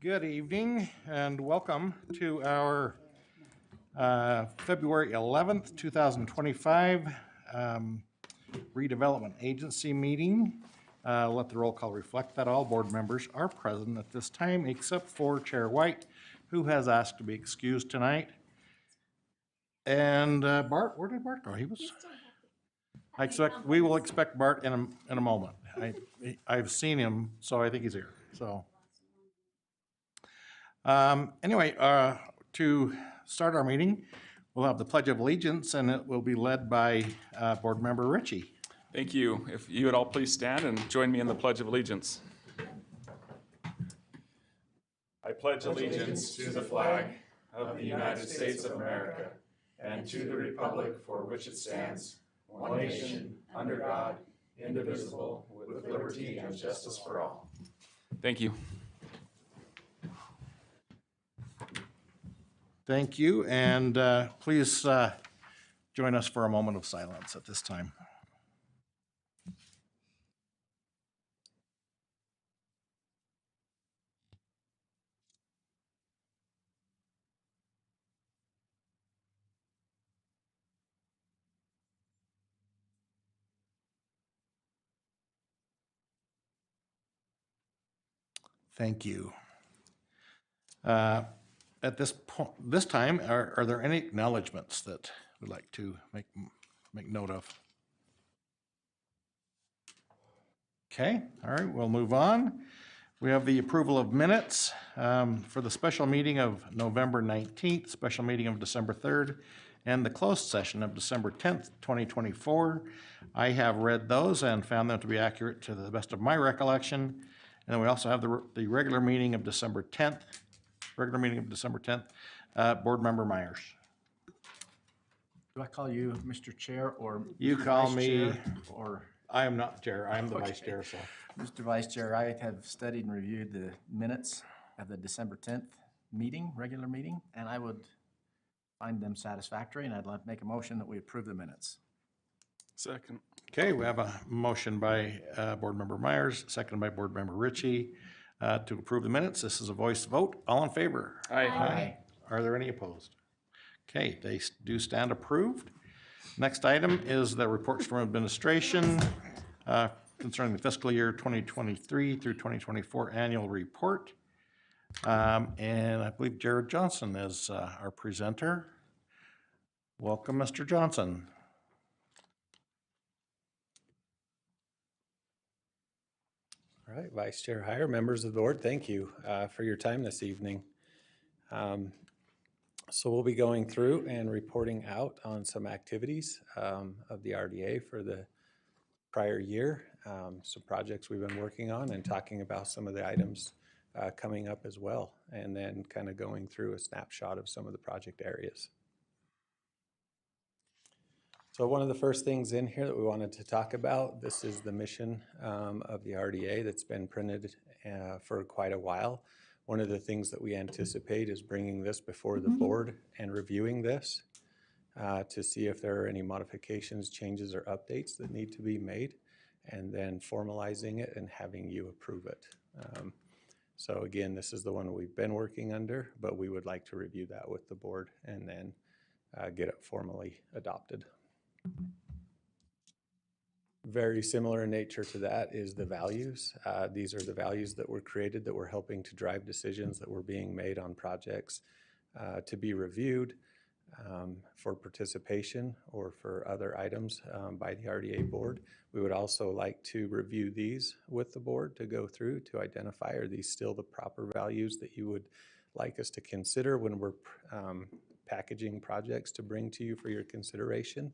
Good evening and welcome to our February 11th, 2025 redevelopment agency meeting. Let the roll call reflect that all board members are present at this time except for Chair White, who has asked to be excused tonight. And Bart, where did Bart go? We will expect Bart in a moment. I've seen him, so I think he's here. So. Anyway, to start our meeting, we'll have the Pledge of Allegiance, and it will be led by Board Member Ritchie. Thank you. If you would all please stand and join me in the Pledge of Allegiance. I pledge allegiance to the flag of the United States of America and to the republic for which it stands, one nation, under God, indivisible, with liberty and justice for all. Thank you. Thank you, and please join us for a moment of silence at this time. Thank you. At this time, are there any acknowledgements that we'd like to make note of? Okay, all right, we'll move on. We have the approval of minutes for the special meeting of November 19th, special meeting of December 3rd, and the closed session of December 10th, 2024. I have read those and found them to be accurate to the best of my recollection. And then we also have the regular meeting of December 10th, Board Member Myers. Do I call you Mr. Chair or You Mr. call Vice me, Chair, or I am not chair, I am the Okay. vice chair, so. Mr. Vice Chair? I have studied and reviewed the minutes of the December 10th meeting, regular meeting, and I would find them satisfactory, and I'd like to make a motion that we approve the minutes. Second. Okay, we have a motion by Board Member Myers, seconded by Board Member Ritchie to approve the minutes. This is a voice vote. All in favor? Aye. Are there any opposed? Okay, they do stand approved. Next item is the reports from administration concerning the fiscal year 2023 through 2024 annual report. And I believe Jared Johnson is our presenter. Welcome, Mr. Johnson. All right, Vice Chair Heyer, members of the board, thank you for your time this evening. So we'll be going through and reporting out on some activities of the RDA for the prior year, some projects we've been working on, and talking about some of the items coming up as well, and then kind of going through a snapshot of some of the project areas. So one of the first things in here that we wanted to talk about, this is the mission of the RDA that's been printed for quite a while. One of the things that we anticipate is bringing this before the board and reviewing this to see if there are any modifications, changes, or updates that need to be made, and then formalizing it and having you approve it. So again, this is the one we've been working under, but we would like to review that with the board and then get it formally adopted. Very similar in nature to that is the values. These are the values that were created that were helping to drive decisions that were being made on projects to be reviewed for participation or for other items by the RDA board. We would also like to review these with the board to go through to identify, are these still the proper values that you would like us to consider when we're packaging projects to bring to you for your consideration?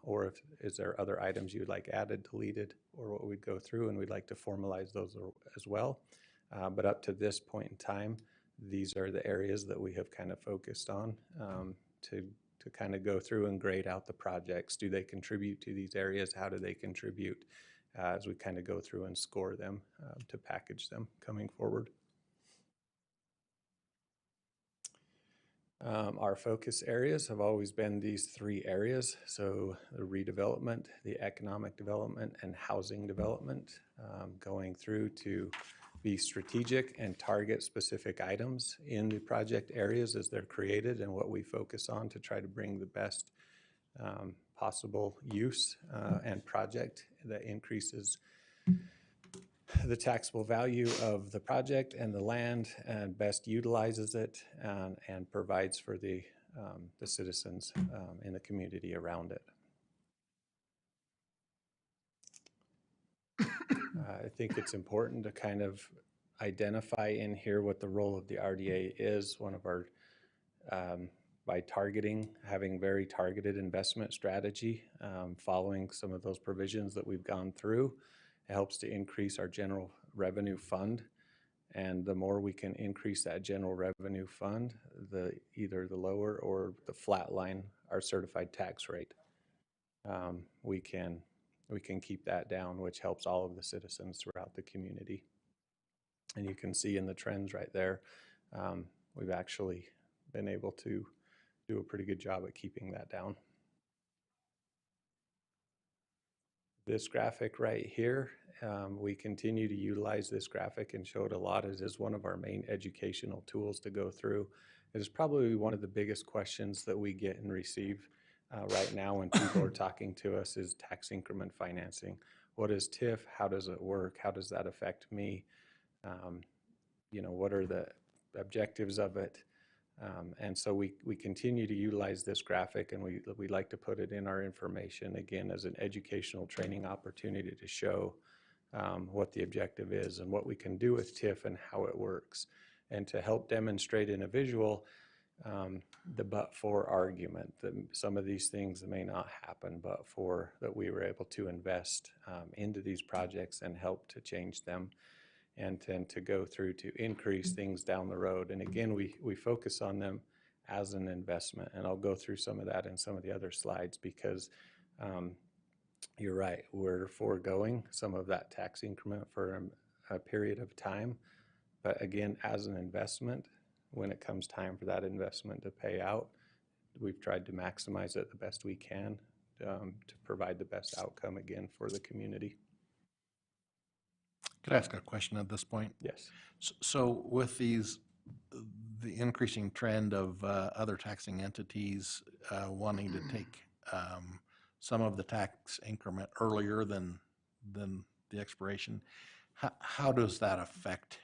Or is there other items you would like added, deleted, or what we'd go through, and we'd like to formalize those as well. But up to this point in time, these are the areas that we have kind of focused on to kind of go through and grade out the projects. Do they contribute to these areas? How do they contribute as we kind of go through and score them to package them coming forward? Our focus areas have always been these three areas. So the redevelopment, the economic development, and housing development, going through to be strategic and target specific items in the project areas as they're created and what we focus on to try to bring the best possible use and project that increases the taxable value of the project and the land and best utilizes it and provides for the citizens in the community around it. I think it's important to kind of identify in here what the role of the RDA is. One of our, by targeting, having very targeted investment strategy, following some of those provisions that we've gone through, it helps to increase our general revenue fund. And the more we can increase that general revenue fund, either the lower or the flat line, our certified tax rate, we can keep that down, which helps all of the citizens throughout the community. And you can see in the trends right there, we've actually been able to do a pretty good job at keeping that down. This graphic right here, we continue to utilize this graphic and show it a lot. It is one of our main educational tools to go through. It is probably one of the biggest questions that we get and receive right now when people are talking to us is tax increment financing. What is TIF? How does it work? How does that affect me? What are the objectives of it? And so we continue to utilize this graphic, and we like to put it in our information, again, as an educational training opportunity to show what the objective is and what we can do with TIF and how it works, and to help demonstrate in a visual the but-for argument that some of these things may not happen, but for that we were able to invest into these projects and help to change them, and then to go through to increase things down the road. And again, we focus on them as an investment, and I'll go through some of that in some of the other slides because you're right, we're foregoing some of that tax increment for a period of time. But again, as an investment, when it comes time for that investment to pay out, we've tried to maximize it the best we can to provide the best outcome again for the community. Could I ask a question at this point? Yes. So with the increasing trend of other taxing entities wanting to take some of the tax increment earlier than the expiration, how does that affect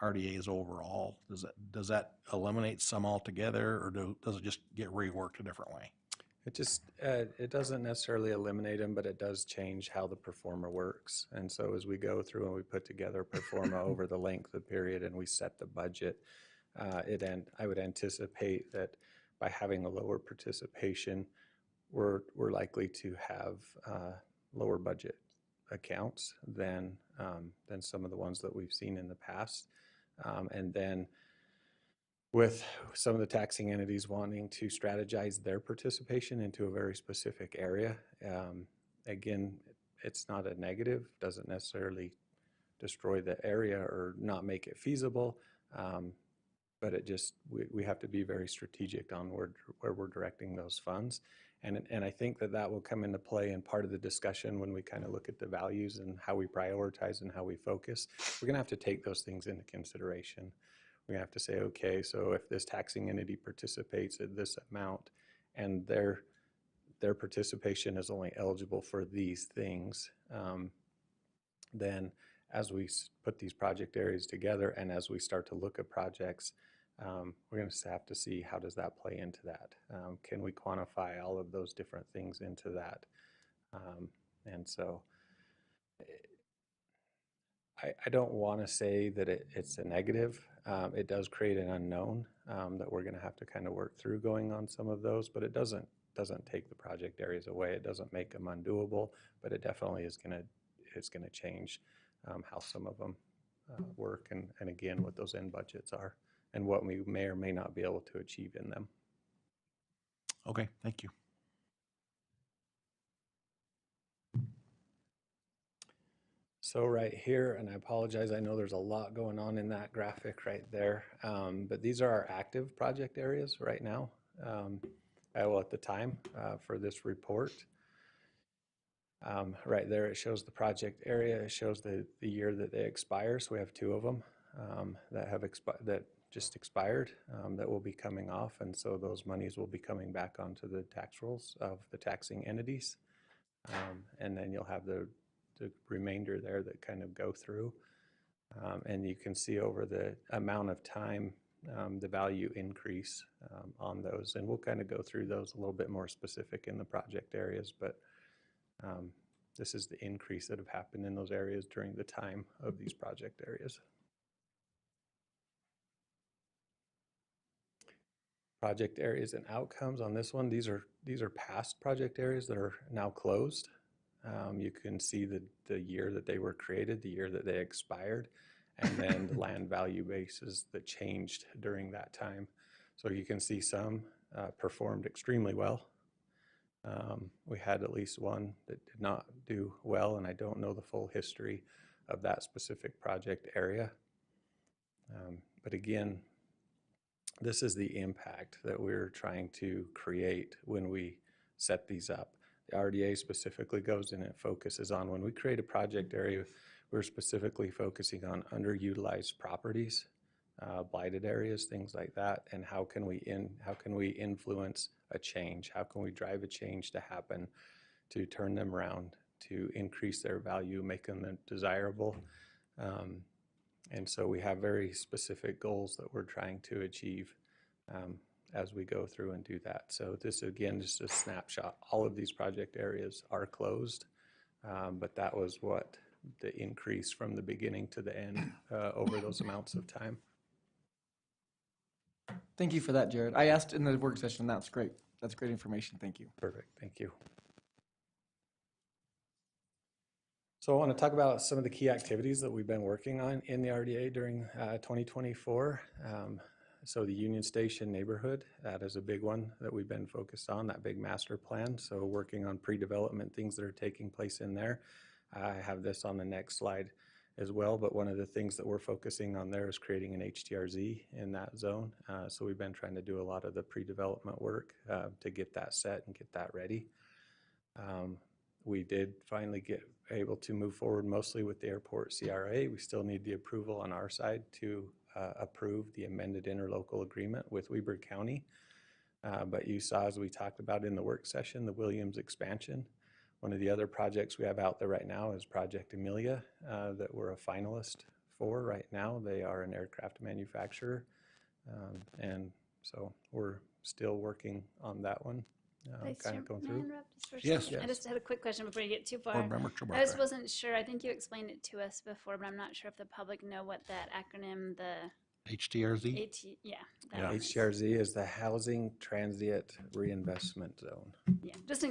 RDAs overall? Does that eliminate some altogether, or does it just get reworked a different way? It doesn't necessarily eliminate them, but it does change how the performer works. And so as we go through and we put together a performa over the length of the period and we set the budget, I would anticipate that by having a lower participation, we're likely to have lower budget accounts than some of the ones that we've seen in the past. And then with some of the taxing entities wanting to strategize their participation into a very specific area, again, it's not a negative, doesn't necessarily destroy the area or not make it feasible, but it just, we have to be very strategic on where we're directing those funds. And I think that will come into play in part of the discussion when we kind of look at the values and how we prioritize and how we focus. We're going to have to take those things into consideration. We're going to have to say, okay, so if this taxing entity participates at this amount and their participation is only eligible for these things, then as we put these project areas together and as we start to look at projects, we're going to have to see how does that play into that. Can we quantify all of those different things into that? And so I don't want to say that it's a negative. It does create an unknown that we're going to have to kind of work through going on some of those, but it doesn't take the project areas away. It doesn't make them undoable, but it definitely is going to change how some of them work and again, what those end budgets are and what we may or may not be able to achieve in them. Okay, thank you. So right here, and I apologize, I know there's a lot going on in that graphic right there, but these are our active project areas right now. At the time for this report. Right there, it shows the project area. It shows the year that they expire. So we have two of them that just expired that will be coming off. And so those monies will be coming back onto the tax rolls of the taxing entities. And then you'll have the remainder there that kind of go through. And you can see over the amount of time the value increase on those. And we'll kind of go through those a little bit more specific in the project areas, but this is the increase that have happened in those areas during the time of these project areas. Project areas and outcomes on this one. These are past project areas that are now closed. You can see the year that they were created, the year that they expired, and then the land value bases that changed during that time. So you can see some performed extremely well. We had at least one that did not do well, and I don't know the full history of that specific project area. But again, this is the impact that we're trying to create when we set these up. The RDA specifically goes in and focuses on when we create a project area, we're specifically focusing on underutilized properties, blighted areas, things like that, and how can we influence a change? How can we drive a change to happen to turn them around, to increase their value, make them desirable? And so we have very specific goals that we're trying to achieve as we go through and do that. So this, again, just a snapshot. All of these project areas are closed, but that was what the increase from the beginning to the end over those amounts of time. Thank you for that, Jared. I asked in the work session. That's great. That's great information. Thank you. Perfect. Thank you. So I want to talk about some of the key activities that we've been working on in the RDA during 2024. So the Union Station neighborhood, that is a big one that we've been focused on, that big master plan. So working on pre-development things that are taking place in there. I have this on the next slide as well, but one of the things that we're focusing on there is creating an HTRZ in that zone. So we've been trying to do a lot of the pre-development work to get that set and get that ready. We did finally get able to move forward mostly with the airport CRA. We still need the approval on our side to approve the amended interlocal agreement with Weber County. But you saw, as we talked about in the work session, the Williams expansion. One of the other projects we have out there right now is Project Amelia that we're a finalist for right now. They are an aircraft manufacturer. And so we're still working on that one. Kind of going through. Yes. I just had a quick question before you get too far. Board Member I just Chewbacca. wasn't sure. I think you explained it to us before, but I'm not sure if the public know what that acronym, the HTRZ? that is. HTRZ is the Housing Transient Reinvestment Zone. Yeah, just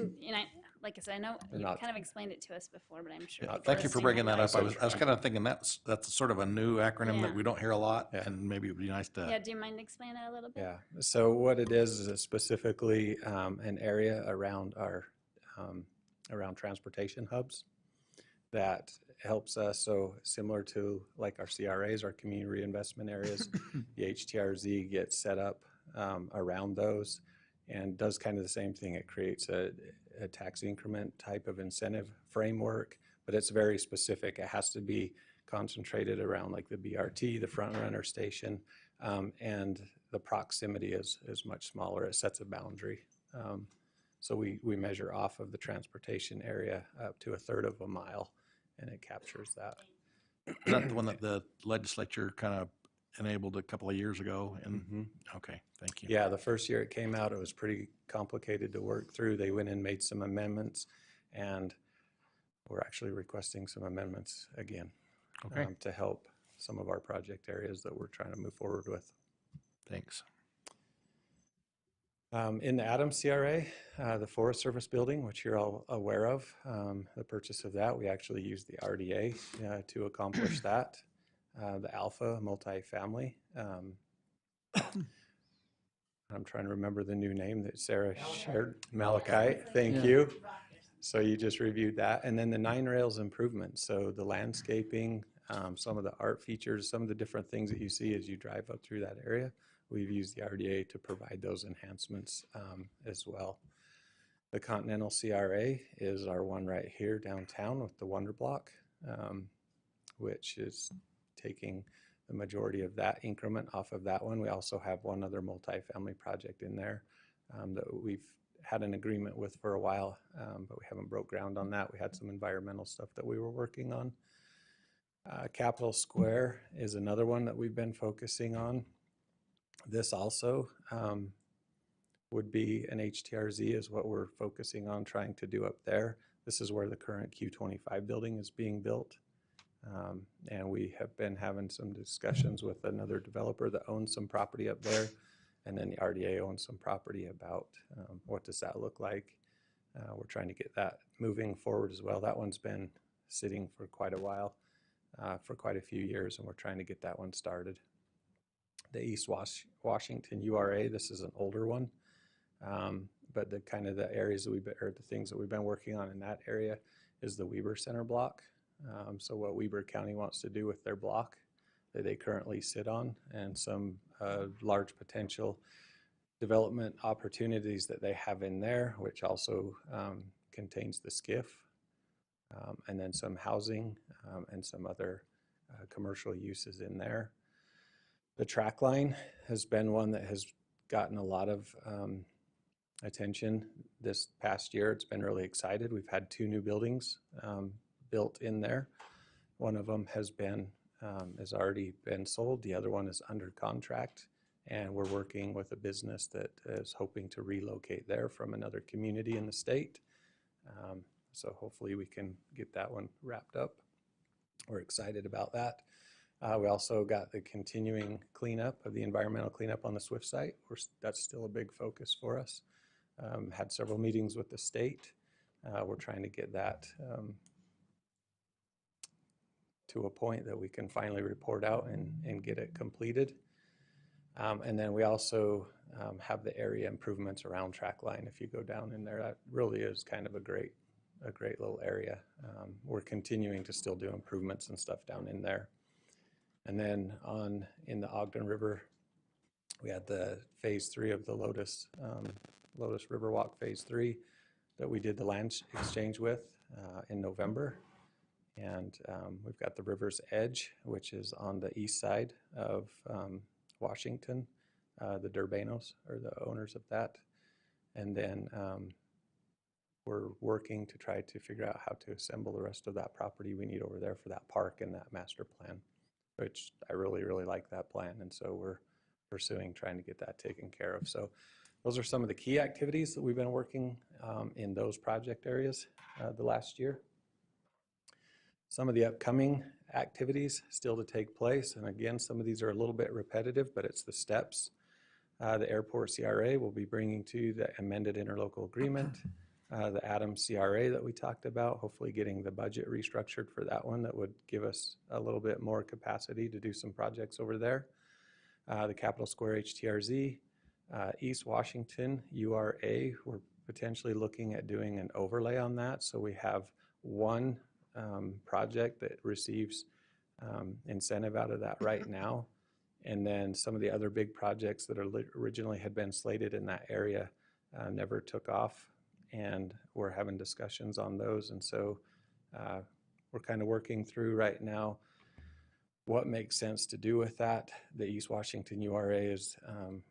like I said, I know you not- kind of explained it to us before, but I'm sure. Yeah, people Thank you for listening bringing might that not up. I was kind of thinking that's sort of a new acronym Yeah. that we don't hear a lot, Yeah. and maybe it would be nice to. Yeah, do you mind explaining that a little bit? Yeah, so what it is it's specifically an area around our around transportation hubs that helps us. So similar to like our CRAs, our community reinvestment areas, the HTRZ gets set up around those and does kind of the same thing. It creates a tax increment type of incentive framework, but it's very specific. It has to be concentrated around like the BRT, the front runner station, and the proximity is much smaller. It sets a boundary. So we measure off of the transportation area up to 1/3 of a mile, and it captures that. Is that the one that the legislature kind of enabled a couple of years ago? And okay, thank you. Yeah, the first year it came out, it was pretty complicated to work through. They went and made some amendments, and we're actually requesting some amendments again to help some of our project areas that we're trying to move forward with. Thanks. In the Adams CRA, the Forest Service building, which you're all aware of, the purchase of that, we actually used the RDA to accomplish that. The Alpha multifamily. I'm trying to remember the new name that Sarah shared. Malachite, thank you. So you just reviewed that. And then the 9 rails improvements. So the landscaping, some of the art features, some of the different things that you see as you drive up through that area. We've used the RDA to provide those enhancements as well. The Continental CRA is our one right here downtown with the Wonder Block, which is taking the majority of that increment off of that one. We also have one other multifamily project in there that we've had an agreement with for a while, but we haven't broke ground on that. We had some environmental stuff that we were working on. Capitol Square is another one that we've been focusing on. This also would be an HTRZ is what we're focusing on trying to do up there. This is where the current Q25 building is being built. And we have been having some discussions with another developer that owns some property up there. And then the RDA owns some property about what does that look like. We're trying to get that moving forward as well. That one's been sitting for quite a while, for quite a few years, and we're trying to get that one started. The East Washington URA, this is an older one. But the kind of the areas that or the things that we've been working on in that area is the Weber Center block. So what Weber County wants to do with their block that they currently sit on, and some large potential development opportunities that they have in there, which also contains the SCIF, and then some housing and some other commercial uses in there. The track line has been one that has gotten a lot of attention this past year. It's been really excited. We've had 2 new buildings built in there. One of them has already been sold. The other one is under contract, and we're working with a business that is hoping to relocate there from another community in the state. So hopefully we can get that one wrapped up. We're excited about that. We also got the continuing cleanup of the environmental cleanup on the Swift site. That's still a big focus for us. Had several meetings with the state. We're trying to get that to a point that we can finally report out and get it completed. And then we also have the area improvements around track line. If you go down in there, that really is kind of a great little area. We're continuing to still do improvements and stuff down in there. And then in the Ogden River, we had the phase 3 of the Lotus Riverwalk phase 3 that we did the land exchange with in November. And we've got the River's Edge, which is on the east side of Washington. The Durbanos are the owners of that. And then we're working to try to figure out how to assemble the rest of that property we need over there for that park and that master plan, which I really, really like that plan. And so we're pursuing trying to get that taken care of. So those are some of the key activities that we've been working in those project areas the last year. Some of the upcoming activities still to take place. And again, some of these are a little bit repetitive, but it's the steps. The airport CRA will be bringing to you the amended interlocal agreement. The Adams CRA that we talked about, hopefully getting the budget restructured for that one that would give us a little bit more capacity to do some projects over there. The Capitol Square HTRZ, East Washington URA, we're potentially looking at doing an overlay on that. So we have one project that receives incentive out of that right now. And then some of the other big projects that originally had been slated in that area never took off. And we're having discussions on those. And so we're kind of working through right now what makes sense to do with that. The East Washington URA is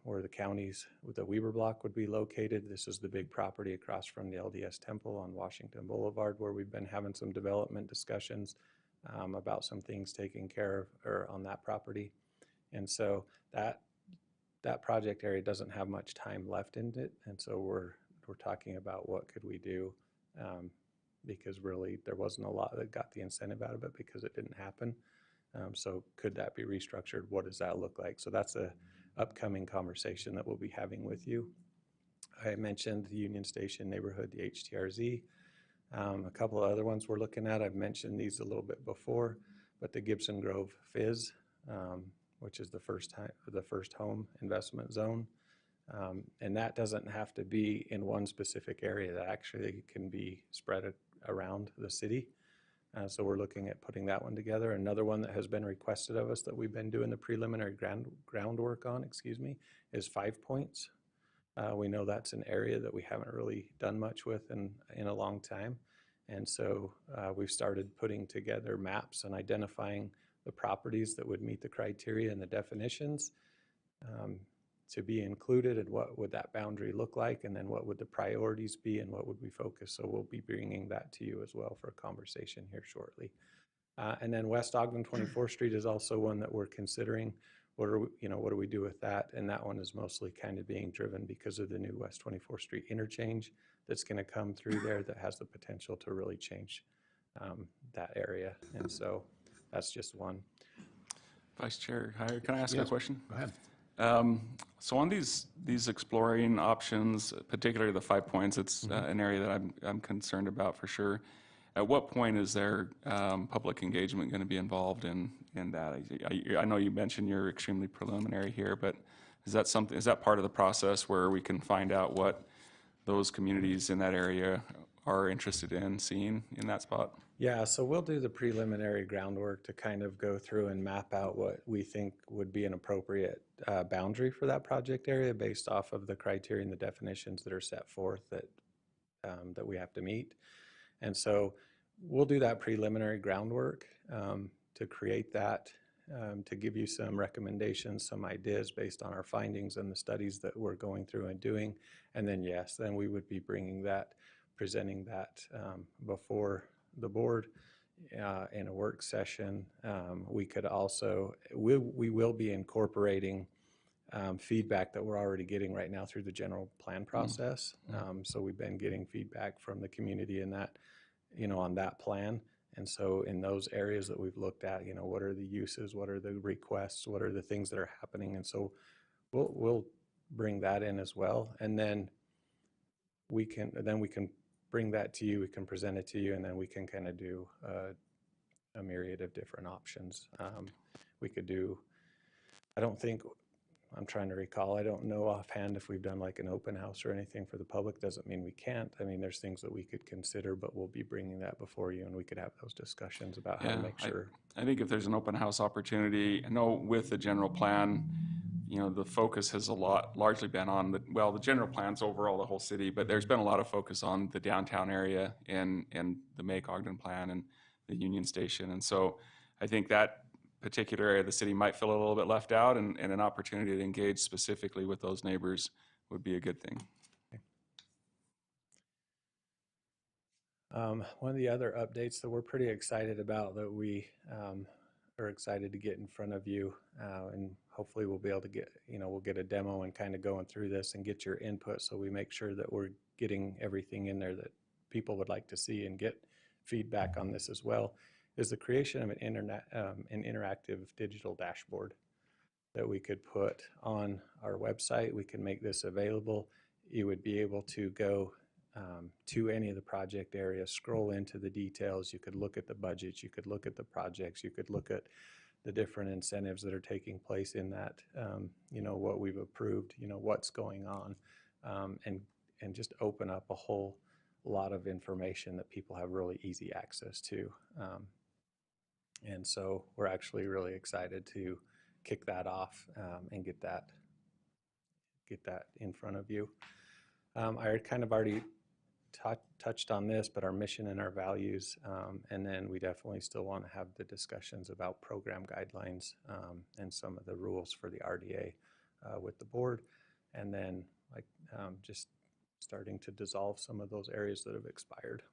where the counties with the Weber block would be located. This is the big property across from the LDS Temple on Washington Boulevard, where we've been having some development discussions about some things taken care of or on that property. And so that project area doesn't have much time left in it. And so we're talking about what could we do because really there wasn't a lot that got the incentive out of it because it didn't happen. So could that be restructured? What does that look like? So that's a upcoming conversation that we'll be having with you. I mentioned the Union Station neighborhood, the HTRZ. A couple of other ones we're looking at. I've mentioned these a little bit before, but the Gibson Grove Fizz, which is the first home investment zone. And that doesn't have to be in one specific area. That actually can be spread around the city. So we're looking at putting that one together. Another one that has been requested of us that we've been doing the preliminary groundwork on, is 5 Points, We know that's an area that we haven't really done much with in a long time. And so we've started putting together maps and identifying the properties that would meet the criteria and the definitions to be included, and what would that boundary look like, and then what would the priorities be, and what would we focus. So we'll be bringing that to you as well for a conversation here shortly. And then West Ogden 24th Street is also one that we're considering. What do we do with that? And that one is mostly kind of being driven because of the new West 24th Street interchange that's going to come through there that has the potential to really change that area. And so that's just one. Vice Chair Heyer, can I ask you a Yes. question? Go ahead. So on these exploring options, particularly the 5 points, it's an area that I'm concerned about for sure. At what point is there public engagement going to be involved in that? I know you mentioned you're extremely preliminary here, but is that part of the process where we can find out what those communities in that area are interested in seeing in that spot? Yeah, so we'll do the preliminary groundwork to kind of go through and map out what we think would be an appropriate boundary for that project area based off of the criteria and the definitions that are set forth that we have to meet. And so we'll do that preliminary groundwork to create that, to give you some recommendations, some ideas based on our findings and the studies that we're going through and doing. And then, yes, then we would be bringing that, presenting that before the board in a work session. We could also, we will be incorporating feedback that we're already getting right now through the general plan process. So we've been getting feedback from the community in that, on that plan. And so in those areas that we've looked at, what are the uses, what are the requests, what are the things that are happening? And so we'll bring that in as well. And then we can bring that to you, we can present it to you, and then we can kind of do a myriad of different options. We could do, I'm trying to recall, I don't know offhand if we've done like an open house or anything for the public. Doesn't mean we can't. I mean, there's things that we could consider, but we'll be bringing that before you, and we could have those discussions about how to make sure. I think if there's an open house opportunity, I know with the general plan, the focus has largely been on the general plan's overall the whole city, but there's been a lot of focus on the downtown area and the Make Ogden plan and the Union Station. And so I think that particular area of the city might feel a little bit left out, and an opportunity to engage specifically with those neighbors would be a good thing. One of the other updates that we're pretty excited about that we are excited to get in front of you, and hopefully we'll be able to get, we'll get a demo and kind of going through this and get your input so we make sure that we're getting everything in there that people would like to see and get feedback on this as well, is the creation of an interactive digital dashboard that we could put on our website. We can make this available. You would be able to go to any of the project areas, scroll into the details. You could look at the budgets, you could look at the projects, you could look at the different incentives that are taking place in that, what we've approved, what's going on, and just open up a whole lot of information that people have really easy access to. And so we're actually really excited to kick that off and get that in front of you. I kind of already touched on this, but our mission and our values, and then we definitely still want to have the discussions about program guidelines and some of the rules for the RDA with the board, and then just starting to dissolve some of those areas that have expired.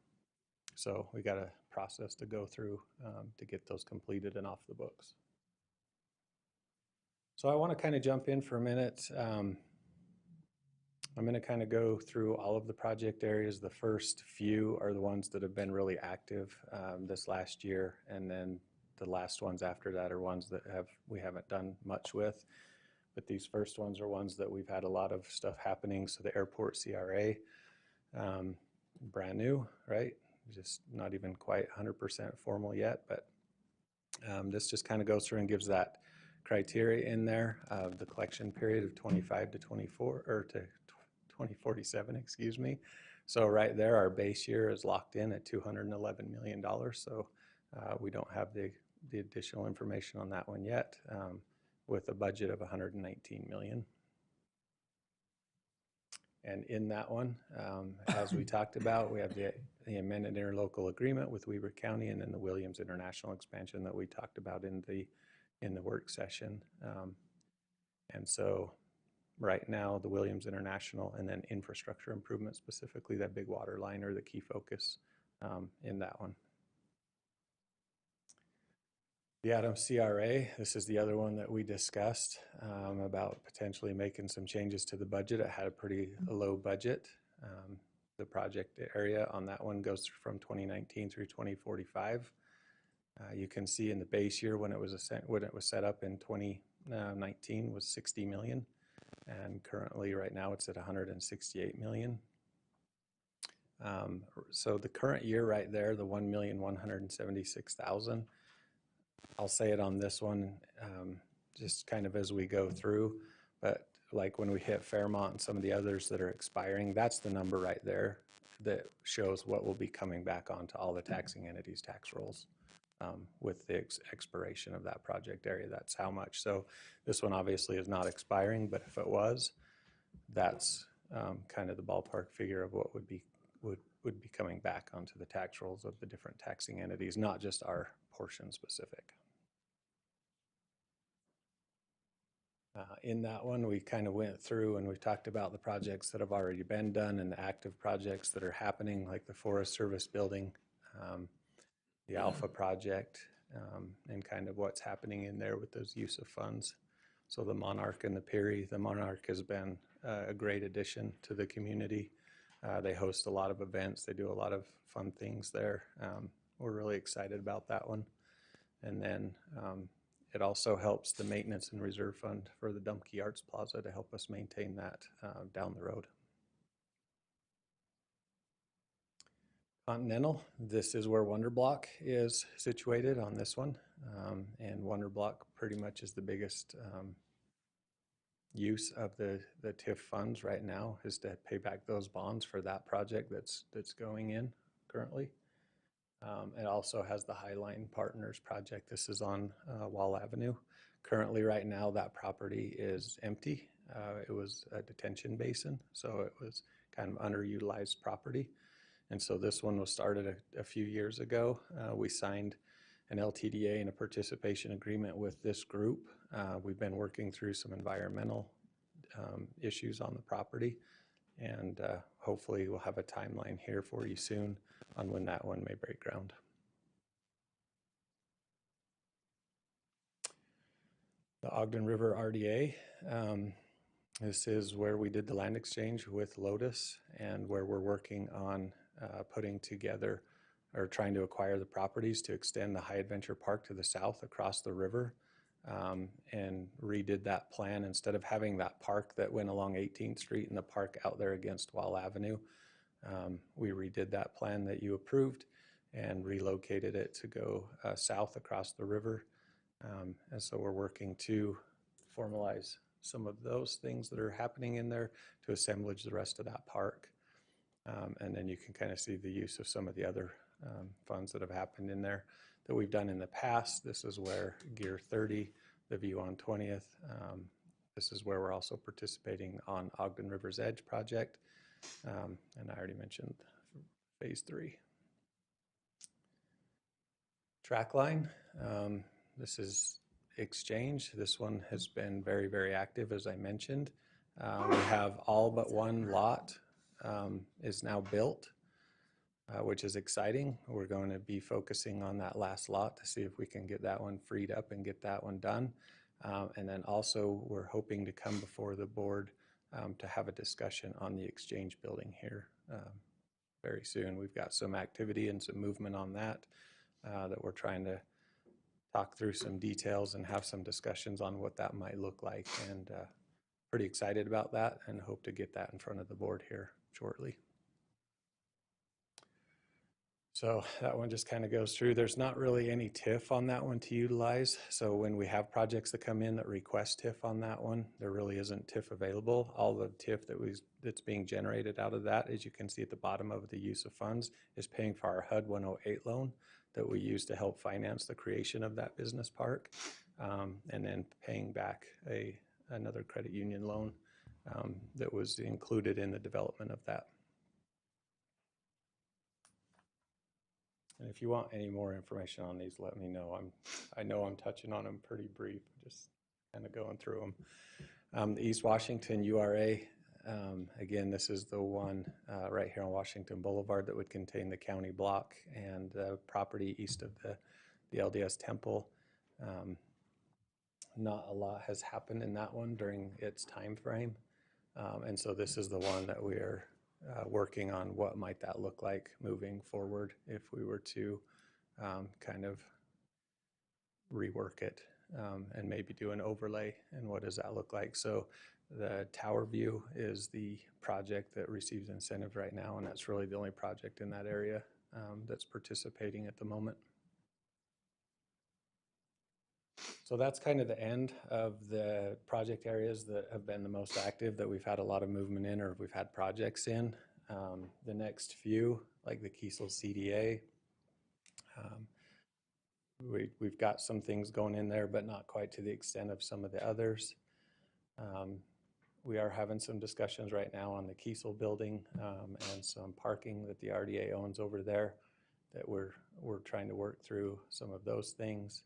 So we got a process to go through to get those completed and off the books. So I want to kind of jump in for a minute. I'm going to kind of go through all of the project areas. The first few are the ones that have been really active this last year, and then the last ones after that are ones that we haven't done much with. But these first ones are ones that we've had a lot of stuff happening. So the airport CRA, brand new, right? Just not even quite 100% formal yet, but this just kind of goes through and gives that criteria in there of the collection period of 25 to 24, or to 2047, excuse me. So right there, our base year is locked in at $211 million. So we don't have the additional information on that one yet, with a budget of $119 million. And in that one, as we talked about, we have the amended interlocal agreement with Weber County, and then the Williams International expansion that we talked about in the work session. And so right now, the Williams International and then infrastructure improvement, specifically that big water line, are the key focus in that one. The Adams CRA, this is the other one that we discussed about potentially making some changes to the budget. It had a pretty low budget. The project area on that one goes from 2019 through 2045. You can see in the base year when it was set up in 2019 was 60 million, and currently right now it's at 168 million. So the current year right there, the 1,176,000. I'll say it on this one, just kind of as we go through, but like when we hit Fairmont and some of the others that are expiring, that's the number right there that shows what will be coming back onto all the taxing entities' tax rolls with the expiration of that project area. That's how much. So this one obviously is not expiring, but if it was, that's kind of the ballpark figure of what would be coming back onto the tax rolls of the different taxing entities, not just our portion specific. In that one, we kind of went through and we talked about the projects that have already been done and the active projects that are happening, like the Forest Service building, the Alpha project, and kind of what's happening in there with those use of funds. So the Monarch and the Peary. The Monarch has been a great addition to the community. They host a lot of events. They do a lot of fun things there. We're really excited about that one. And then it also helps the maintenance and reserve fund for the Dumpke Arts Plaza to help us maintain that down the road. Continental, this is where Wonder Block is situated on this one. And Wonder Block pretty much is the biggest use of the TIF funds right now, is to pay back those bonds for that project that's going in currently. It also has the Highline Partners project. This is on Wall Avenue. Currently right now that property is empty. It was a detention basin, so it was kind of underutilized property. And so this one was started a few years ago. We signed an LTDA and a participation agreement with this group. We've been working through some environmental issues on the property, and hopefully we'll have a timeline here for you soon on when that one may break ground. The Ogden River RDA. This is where we did the land exchange with Lotus, and where we're working on putting together or trying to acquire the properties to extend the High Adventure Park to the south across the river, and redid that plan. Instead of having that park that went along 18th Street and the park out there against Wall Avenue, we redid that plan that you approved and relocated it to go south across the river. And so we're working to formalize some of those things that are happening in there to assemblage the rest of that park. And then you can kind of see the use of some of the other funds that have happened in there that we've done in the past. This is where Gear 30, the view on 20th. This is where we're also participating on Ogden River's Edge project. And I already mentioned phase 3. Trackline, this is Exchange. This one has been very, very active, as I mentioned. We have all but one lot is now built, which is exciting. We're going to be focusing on that last lot to see if we can get that one freed up and get that one done. And then also we're hoping to come before the board to have a discussion on the Exchange building here very soon. We've got some activity and some movement on that that we're trying to talk through some details and have some discussions on what that might look like, and pretty excited about that and hope to get that in front of the board here shortly. So that one just kind of goes through. There's not really any TIF on that one to utilize. So when we have projects that come in that request TIF on that one, there really isn't TIF available. All the TIF that's being generated out of that, as you can see at the bottom of the use of funds, is paying for our HUD 108 loan that we use to help finance the creation of that business park, and then paying back another credit union loan that was included in the development of that. And if you want any more information on these, let me know. I know I'm touching on them pretty brief, just kind of going through them. The East Washington URA, again, this is the one right here on Washington Boulevard that would contain the county block and the property east of the LDS Temple. Not a lot has happened in that one during its time frame. And so this is the one that we are working on. What might that look like moving forward if we were to kind of rework it and maybe do an overlay, and what does that look like? So the Tower View is the project that receives incentive right now, and that's really the only project in that area that's participating at the moment. So that's kind of the end of the project areas that have been the most active, that we've had a lot of movement in or we've had projects in. The next few, like the Kiesel CDA, we've got some things going in there, but not quite to the extent of some of the others. We are having some discussions right now on the Kiesel building and some parking that the RDA owns over there that we're trying to work through some of those things.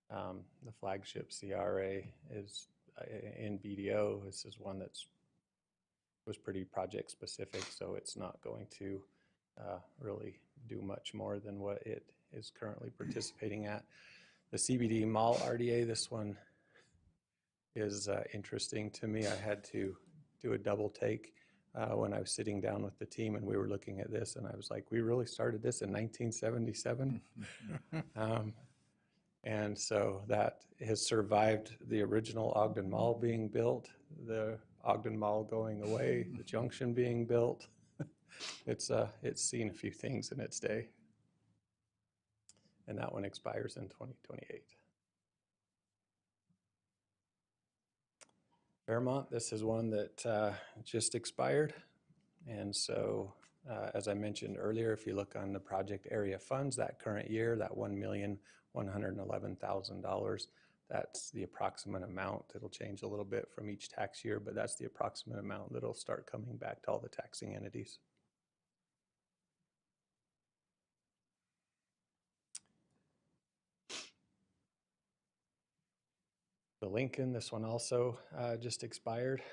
The flagship CRA is in BDO. This is one was pretty project specific, so it's not going to really do much more than what it is currently participating at. The CBD Mall RDA, this one is interesting to me. I had to do a double take when I was sitting down with the team and we were looking at this, and I was like, we really started this in 1977? And so that has survived the original Ogden Mall being built, the Ogden Mall going away, the junction being built. It's seen a few things in its day. And that one expires in 2028. Fairmont, this is one that just expired. And so, as I mentioned earlier, if you look on the project area funds, that current year, that $1,111,000, that's the approximate amount. It'll change a little bit from each tax year, but that's the approximate amount that'll start coming back to all the taxing entities. The Lincoln, this one also just expired.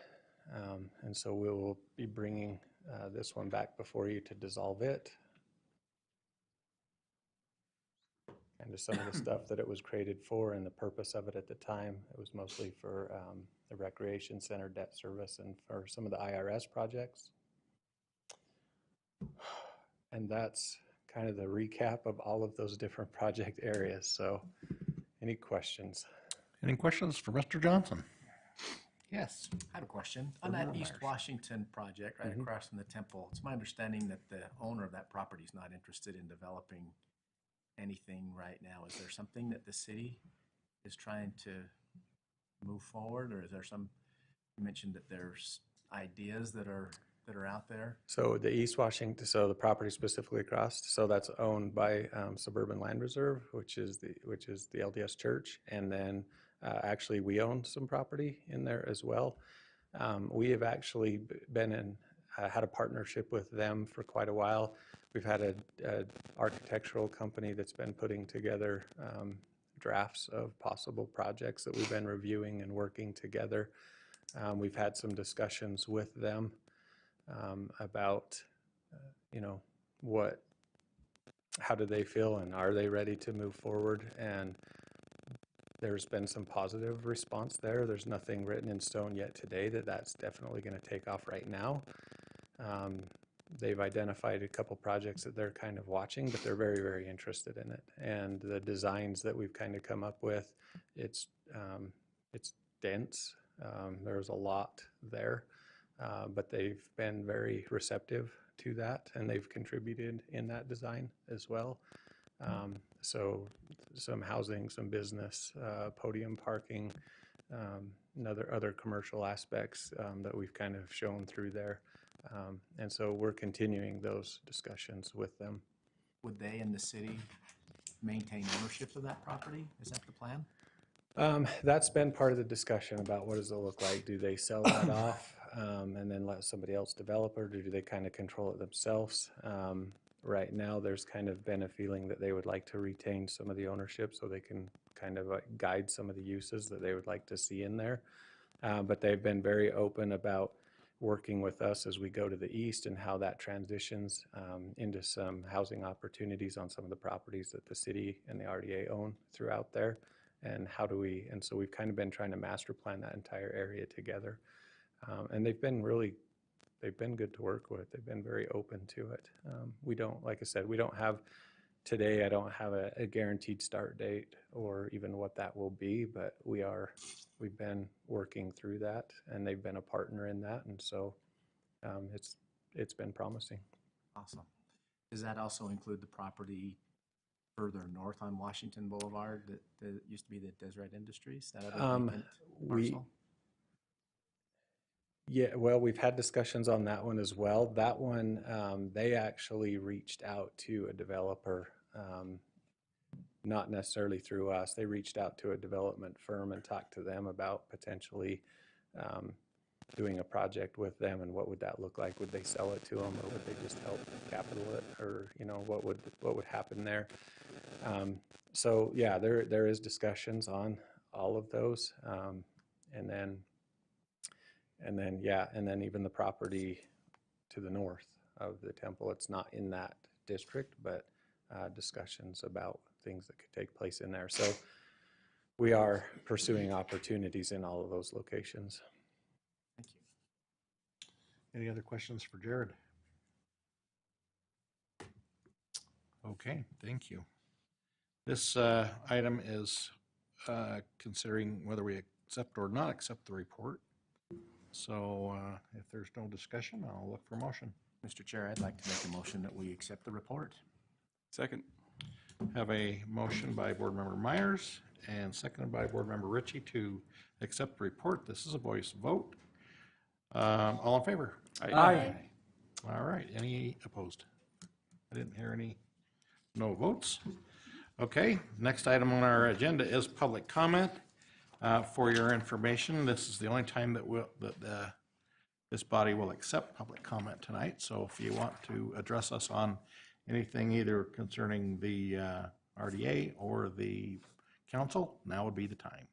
And so we will be bringing this one back before you to dissolve it. And to some of the stuff that it was created for and the purpose of it at the time. It was mostly for the recreation center, debt service, and for some of the IRS projects. And that's kind of the recap of all of those different project areas. So any questions? Any questions for Mr. Johnson? Yes, I have a question. On that East Washington project right across from the temple, it's my understanding that the owner of that property is not interested in developing anything right now. Is there something that the city is trying to move forward, or is there some, you mentioned that there's ideas that are out there? So the East Washington, so the property specifically across, so that's owned by Suburban Land Reserve, which is the LDS Church, and then actually we own some property in there as well. We have actually been had a partnership with them for quite a while. We've had a architectural company that's been putting together drafts of possible projects that we've been reviewing and working together. We've had some discussions with them about, how do they feel and are they ready to move forward? And there's been some positive response there. There's nothing written in stone yet today that's definitely going to take off right now. They've identified a couple projects that they're kind of watching, but they're very, very interested in it. And the designs that we've kind of come up with, it's dense. There's a lot there, but they've been very receptive to that, and they've contributed in that design as well. So some housing, some business, podium parking, other commercial aspects that we've kind of shown through there. And so we're continuing those discussions with them. Would they and the city maintain ownership of that property? Is that the plan? That's been part of the discussion about what does it look like? Do they sell that off? and then let somebody else develop it, or do they kind of control it themselves? Right now, there's kind of been a feeling that they would like to retain some of the ownership so they can kind of guide some of the uses that they would like to see in there. But they've been very open about working with us as we go to the east and how that transitions into some housing opportunities on some of the properties that the city and the RDA own throughout there. And and so we've kind of been trying to master plan that entire area together. And they've been good to work with. They've been very open to it. We don't, like I said, today I don't have a guaranteed start date or even what that will be, but we've been working through that, and they've been a partner in that, and so it's been promising. Awesome. Does that also include the property further north on Washington Boulevard that used to be the Deseret Industries? That other vacant parcel? Yeah, well, we've had discussions on that one as well. That one, they actually reached out to a developer, not necessarily through us. They reached out to a development firm and talked to them about potentially doing a project with them, and what would that look like? Would they sell it to them, or would they just help capital it, or what would happen there? So yeah, there is discussions on all of those, and then even the property to the north of the temple. It's not in that district, but discussions about things that could take place in there. So we are pursuing opportunities in all of those locations. Thank you. Any other questions for Jared? Okay, thank you. This item is considering whether we accept or not accept the report. So if there's no discussion, I'll look for a motion. Mr. Chair, I'd like to make a motion that we accept the report. Second. Have a motion by Board Member Myers and seconded by Board Member Ritchie to accept the report. This is a voice vote. All in favor? Aye. All right. Any opposed? I didn't hear any no votes. Okay. Next item on our agenda is public comment. For your information, this is the only time that this body will accept public comment tonight. So if you want to address us on anything either concerning the RDA or the council, now would be the time.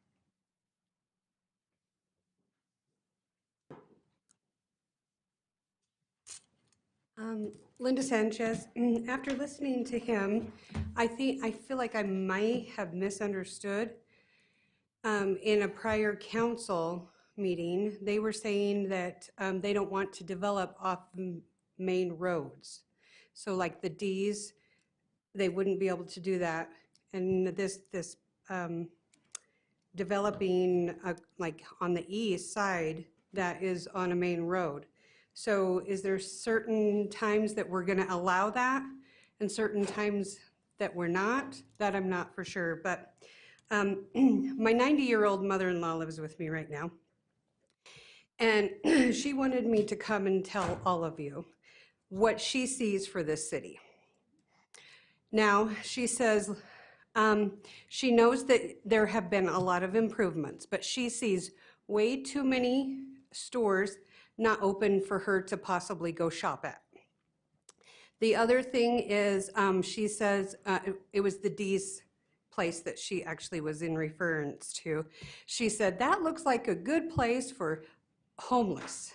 Linda Sanchez. After listening to him, I feel like I might have misunderstood. In a prior council meeting, they were saying that they don't want to develop off main roads. So like the Ds, they wouldn't be able to do that. And this developing like on the east side that is on a main road. So is there certain times that we're going to allow that and certain times that we're not? That I'm not for sure. But my 90-year-old mother-in-law lives with me right now. And she wanted me to come and tell all of you what she sees for this city. Now, she says she knows that there have been a lot of improvements, but she sees way too many stores not open for her to possibly go shop at. The other thing is she says it was the D's place that she actually was in reference to. She said, that looks like a good place for homeless.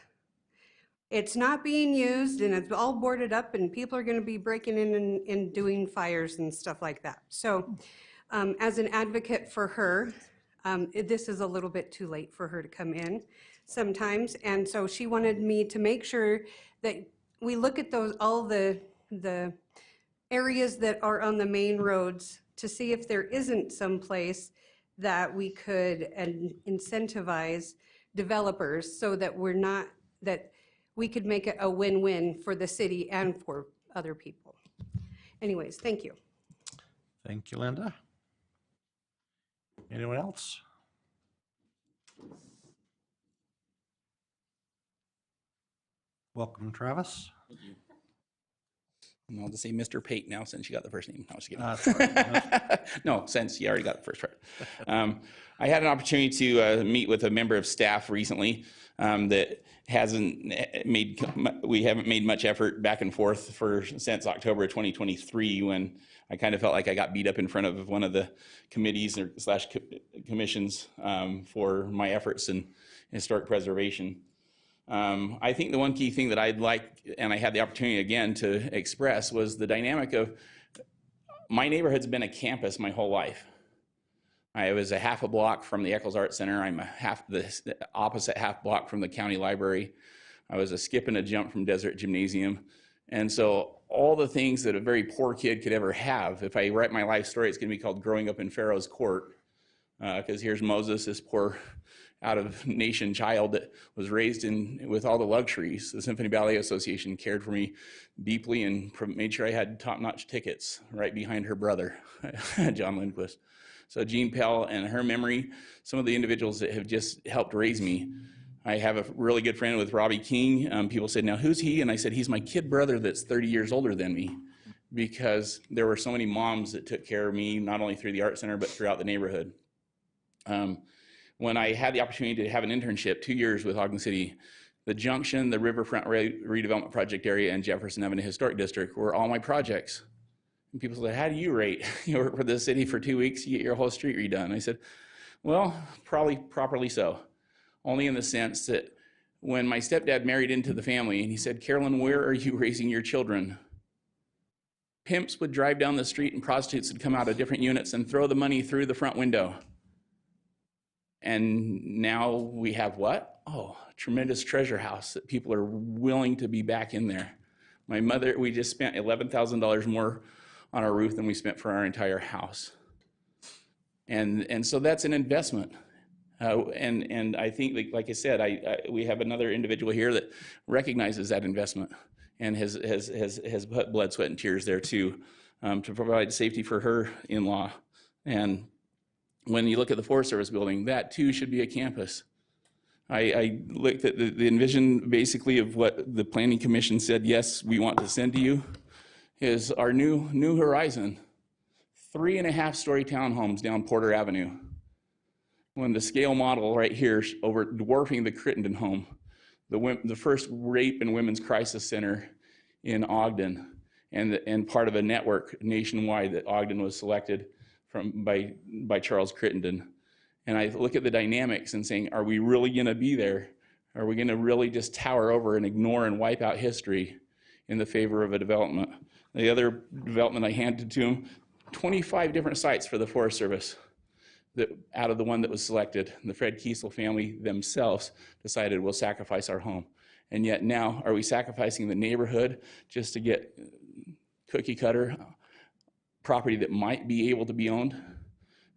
It's not being used and it's all boarded up and people are going to be breaking in and doing fires and stuff like that. So as an advocate for her, this is a little bit too late for her to come in sometimes. And so she wanted me to make sure that we look at all the areas that are on the main roads to see if there isn't some place that we could incentivize developers so that we could make it a win-win for the city and for other people. Anyways, thank you. Thank you, Linda. Anyone else? Welcome, Travis. And I'll just say Mr. Pate now since you got the first name. No, just kidding. That's all right. No, since you already got the first part. I had an opportunity to meet with a member of staff recently that we haven't made much effort back and forth since October of 2023, when I kind of felt like I got beat up in front of one of the committees or commissions for my efforts in historic preservation. I think the one key thing that I'd like, and I had the opportunity again to express, was the dynamic of my neighborhood's been a campus my whole life. I was a half a block from the Eccles Art Center. I'm the opposite half block from the county library. I was a skip and a jump from Desert Gymnasium. And so all the things that a very poor kid could ever have, if I write my life story, it's gonna be called Growing Up in Pharaoh's Court, because here's Moses, this poor out-of-nation child that was raised with all the luxuries. The Symphony Ballet Association cared for me deeply and made sure I had top-notch tickets right behind her brother, John Lindquist. So Jean Pell and her memory, some of the individuals that have just helped raise me. I have a really good friend with Robbie King. People said, now who's he? And I said, he's my kid brother that's 30 years older than me, because there were so many moms that took care of me, not only through the art center, but throughout the neighborhood. When I had the opportunity to have an internship 2 years with Ogden City, the Junction, the Riverfront Redevelopment Project Area, and Jefferson Avenue Historic District were all my projects. And people said, how do you rate? You work for the city for 2 weeks, you get your whole street redone. I said, well, probably properly so. Only in the sense that when my stepdad married into the family and he said, Carolyn, where are you raising your children? Pimps would drive down the street and prostitutes would come out of different units and throw the money through the front window. And now we have what? Oh, a tremendous treasure house that people are willing to be back in there. My mother, we just spent $11,000 more on our roof than we spent for our entire house. And so that's an investment. And I think, like I said, we have another individual here that recognizes that investment and has put blood, sweat, and tears there too, to provide safety for her in-law. And when you look at the Forest Service building, that too should be a campus. I looked at the envision basically of what the Planning Commission said, yes, we want to send to you, is our new horizon. 3.5-story townhomes down Porter Avenue. When the scale model right here over dwarfing the Crittenden home, the first rape and women's crisis center in Ogden, and part of a network nationwide that Ogden was selected by Charles Crittenden. And I look at the dynamics and saying, are we really gonna be there? Are we gonna really just tower over and ignore and wipe out history in the favor of a development? The other development I handed to him, 25 different sites for the Forest Service. That out of the one that was selected, the Fred Kiesel family themselves decided we'll sacrifice our home. And yet now, are we sacrificing the neighborhood just to get cookie cutter property that might be able to be owned?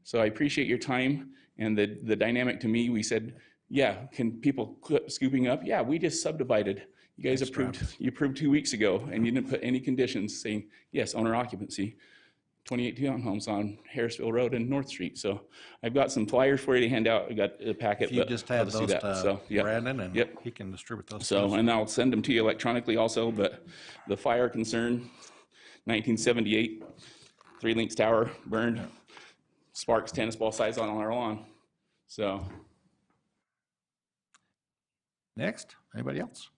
So I appreciate your time and the dynamic to me. We said, yeah, can people quit scooping up? Yeah, we just subdivided. You guys you approved 2 weeks ago and you didn't put any conditions saying, yes, owner occupancy. 28 townhomes on Harrisville Road and North Street. So I've got some flyers for you to hand out. I got a packet. If you just have I'll those do that. to yeah. Brandon, and Yep. he can distribute those. So, and I'll send them to you electronically also, but the fire concern, 1978, 3 Links Tower burned, sparks tennis ball size on our lawn. So. Next, anybody else?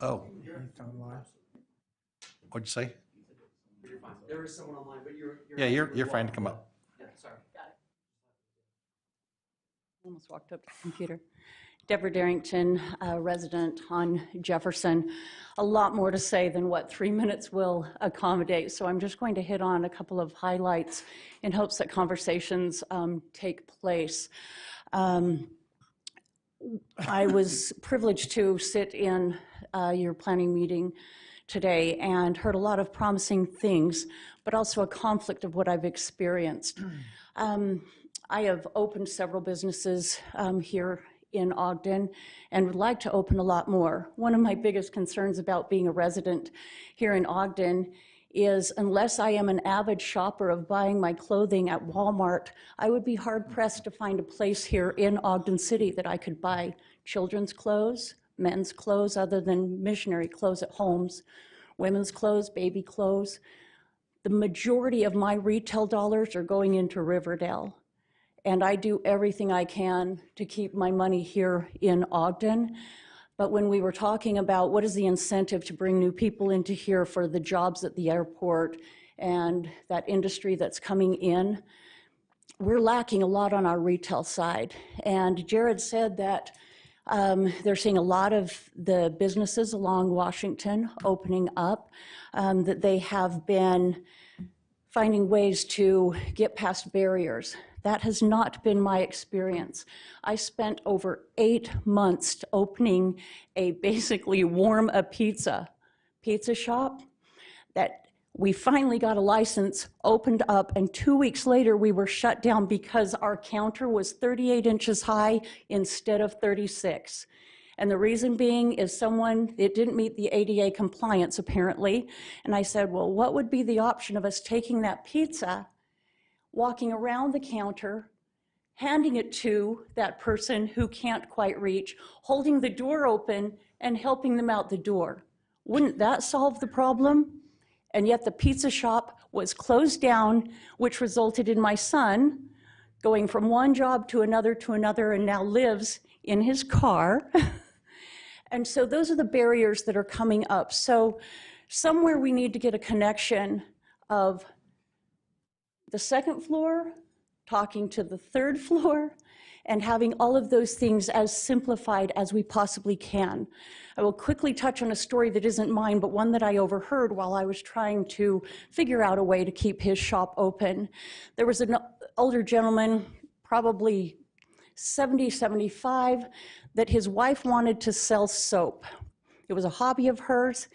Oh. What'd you say? There is someone online, but you're Yeah, you're fine to come up. Yeah, sorry. Got it. Almost walked up to the computer. Deborah Darrington, resident on Jefferson. A lot more to say than what 3 minutes will accommodate, so I'm just going to hit on a couple of highlights in hopes that conversations take place. I was privileged to sit in your planning meeting today and heard a lot of promising things, but also a conflict of what I've experienced. I have opened several businesses here in Ogden and would like to open a lot more. One of my biggest concerns about being a resident here in Ogden is unless I am an avid shopper of buying my clothing at Walmart, I would be hard pressed to find a place here in Ogden City that I could buy children's clothes, men's clothes other than missionary clothes at homes, women's clothes, baby clothes. The majority of my retail dollars are going into Riverdale. And I do everything I can to keep my money here in Ogden. But when we were talking about what is the incentive to bring new people into here for the jobs at the airport and that industry that's coming in, we're lacking a lot on our retail side. And Jared said that they're seeing a lot of the businesses along Washington opening up, that they have been finding ways to get past barriers. That has not been my experience. I spent over 8 months opening a basically warm a pizza shop that we finally got a license, opened up, and 2 weeks later we were shut down because our counter was 38 inches high instead of 36. And the reason being is it didn't meet the ADA compliance apparently. And I said, well, what would be the option of us taking that pizza, walking around the counter, handing it to that person who can't quite reach, holding the door open and helping them out the door? Wouldn't that solve the problem? And yet the pizza shop was closed down, which resulted in my son going from one job to another, and now lives in his car. And so those are the barriers that are coming up. So somewhere we need to get a connection of the second floor talking to the third floor and having all of those things as simplified as we possibly can. I will quickly touch on a story that isn't mine, but one that I overheard while I was trying to figure out a way to keep his shop open. There was an older gentleman, probably 70, 75, that his wife wanted to sell soap. It was a hobby of hers,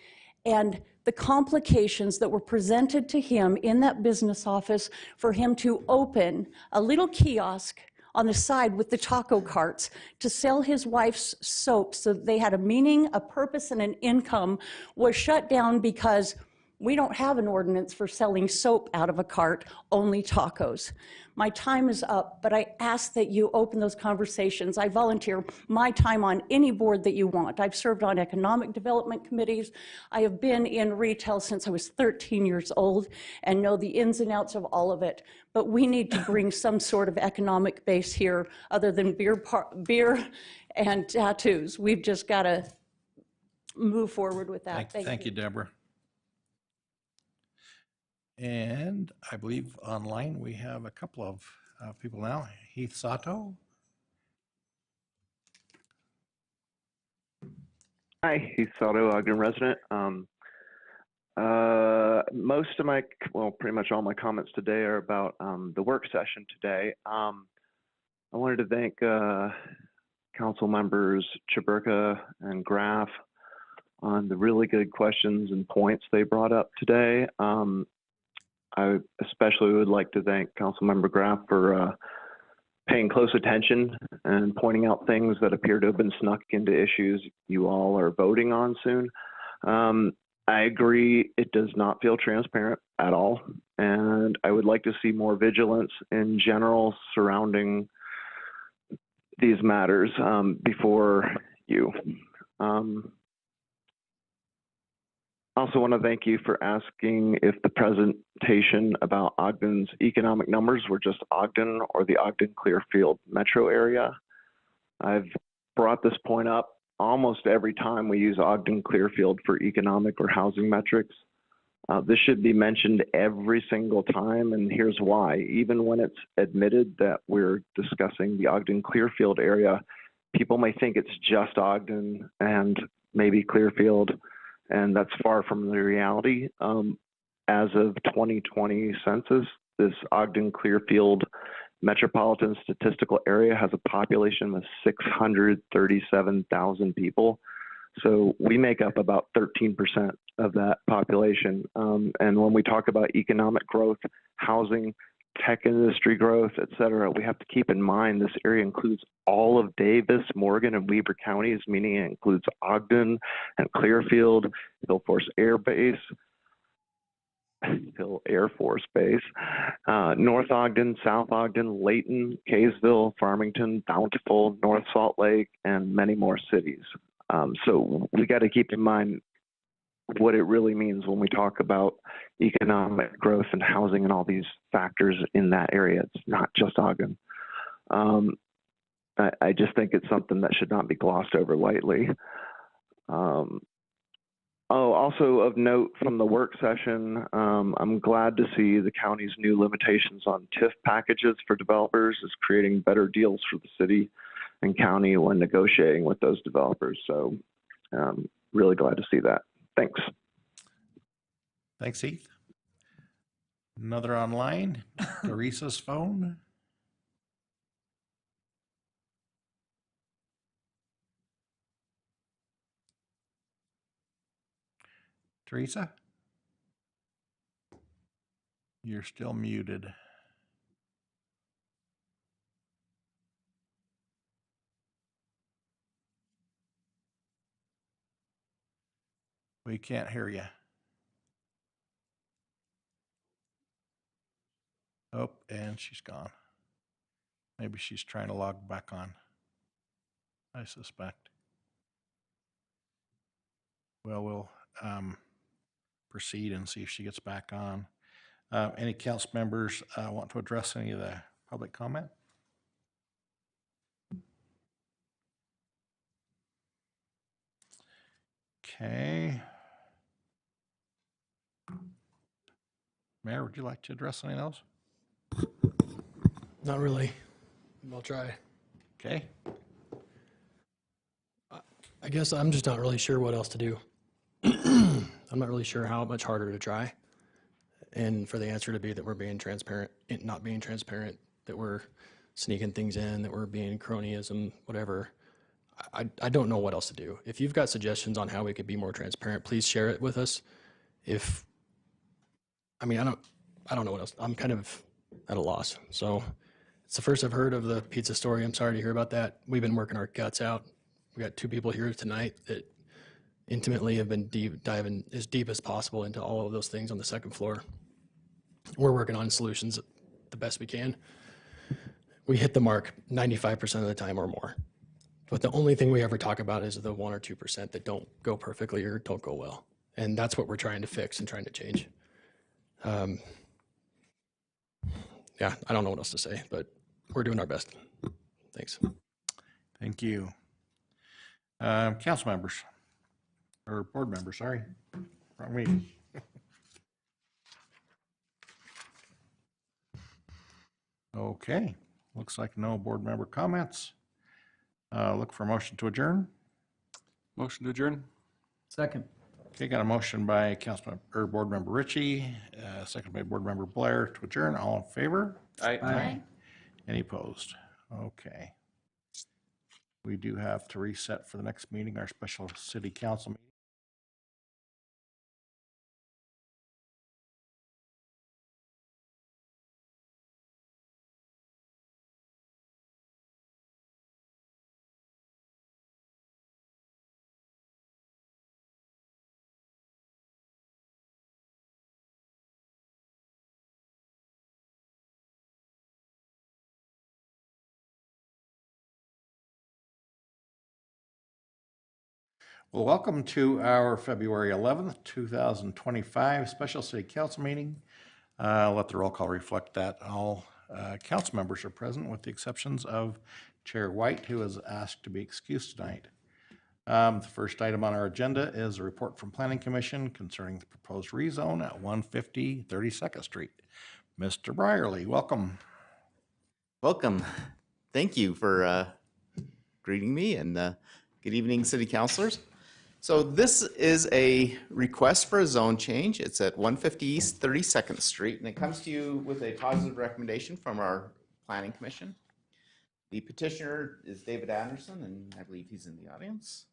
and the complications that were presented to him in that business office for him to open a little kiosk on the side with the taco carts to sell his wife's soap so that they had a meaning, a purpose, and an income was shut down because we don't have an ordinance for selling soap out of a cart, only tacos. My time is up, but I ask that you open those conversations. I volunteer my time on any board that you want. I've served on economic development committees. I have been in retail since I was 13 years old and know the ins and outs of all of it. But we need to bring some sort of economic base here other than beer and tattoos. We've just got to move forward with that. Thank you, Deborah. And I believe online we have a couple of people now. Heath Sato. Hi, Heath Sato, Ogden resident. Most of pretty much all my comments today are about the work session today. I wanted to thank council members Chaburka and Graff on the really good questions and points they brought up today. I especially would like to thank Councilmember Graff for paying close attention and pointing out things that appear to have been snuck into issues you all are voting on soon. I agree it does not feel transparent at all, and I would like to see more vigilance in general surrounding these matters before you. I also want to thank you for asking if the presentation about Ogden's economic numbers were just Ogden or the Ogden Clearfield metro area. I've brought this point up almost every time we use Ogden Clearfield for economic or housing metrics. This should be mentioned every single time, and here's why. Even when it's admitted that we're discussing the Ogden Clearfield area, people may think it's just Ogden and maybe Clearfield, and that's far from the reality. As of 2020 census, this Ogden Clearfield metropolitan statistical area has a population of 637,000 people. So we make up about 13% of that population. And when we talk about economic growth, housing, tech industry growth, et cetera, we have to keep in mind this area includes all of Davis, Morgan, and Weber counties, meaning it includes Ogden and Clearfield, Hill Force Air Base, Hill Air Force Base, North Ogden, South Ogden, Layton, Kaysville, Farmington, Bountiful, North Salt Lake, and many more cities. So we got to keep in mind what it really means when we talk about economic growth and housing and all these factors in that area. It's not just Ogden. I just think it's something that should not be glossed over lightly. Also of note from the work session, I'm glad to see the county's new limitations on TIF packages for developers is creating better deals for the city and county when negotiating with those developers. So really glad to see that. Thanks. Thanks, Heath. Another online, Teresa's phone. Teresa? You're still muted. We can't hear you. Oh, and she's gone. Maybe she's trying to log back on, I suspect. Well, we'll proceed and see if she gets back on. Any council members want to address any of the public comment? Okay. Mayor, would you like to address anything else? Not really. I'll try. Okay. I guess I'm just not really sure what else to do. I'm not really sure how much harder to try. And for the answer to be that we're being transparent, not being transparent, that we're sneaking things in, that we're being cronyism, whatever. I don't know what else to do. If you've got suggestions on how we could be more transparent, please share it with us. I don't know what else. I'm kind of at a loss. So it's the first I've heard of the pizza story. I'm sorry to hear about that. We've been working our guts out. We got 2 people here tonight that intimately have been diving as deep as possible into all of those things on the second floor. We're working on solutions the best we can. We hit the mark 95% of the time or more. But the only thing we ever talk about is the 1 or 2% that don't go perfectly or don't go well. And that's what we're trying to fix and trying to change. Yeah, I don't know what else to say, but we're doing our best. Thanks. Thank you. Council members, or board members, sorry. Wrong meeting. Okay, looks like no board member comments. Look for a motion to adjourn. Motion to adjourn. Second. Okay, got a motion by Councilmember or Board Member Ritchie, second by Board Member Blair to adjourn. All in favor? Aye. Any opposed? Okay. We do have to reset for the next meeting, our special city council meeting. Well, welcome to our February 11th, 2025 special city council meeting. Let the roll call reflect that all council members are present with the exceptions of Chair White, who is asked to be excused tonight. The first item on our agenda is a report from Planning Commission concerning the proposed rezone at 150 32nd Street. Mr. Brierly, welcome. Welcome. Thank you for greeting me, and good evening, city councilors. So this is a request for a zone change. It's at 150 East 32nd Street, and it comes to you with a positive recommendation from our Planning Commission. The petitioner is David Anderson, and I believe he's in the audience.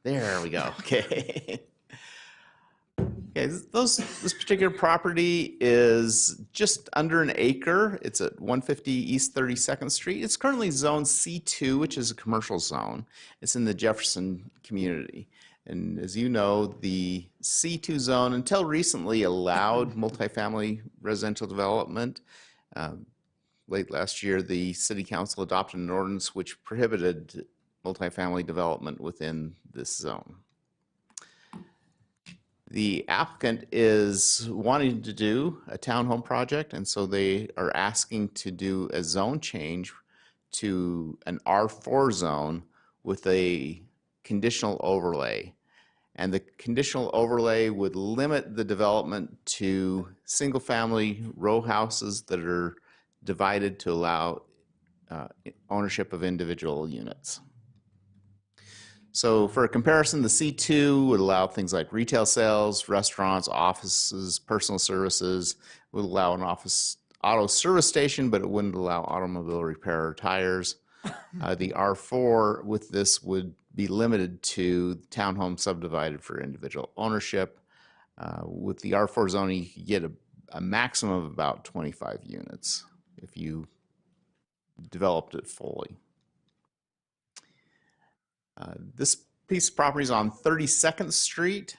There we go. Okay. Okay, this particular property is just under an acre. It's at 150 East 32nd Street. It's currently zoned C2, which is a commercial zone. It's in the Jefferson community. And as you know, the C2 zone until recently allowed multifamily residential development. Late last year, the city council adopted an ordinance which prohibited multifamily development within this zone. The applicant is wanting to do a townhome project, and so they are asking to do a zone change to an R4 zone with a conditional overlay. And the conditional overlay would limit the development to single-family row houses that are divided to allow ownership of individual units. So for a comparison, the C2 would allow things like retail sales, restaurants, offices, personal services. It would allow an auto service station, but it wouldn't allow automobile repair or tires. The R4 with this would be limited to townhomes subdivided for individual ownership. With the R4 zoning, you could get a maximum of about 25 units if you developed it fully. This piece of property is on 32nd Street.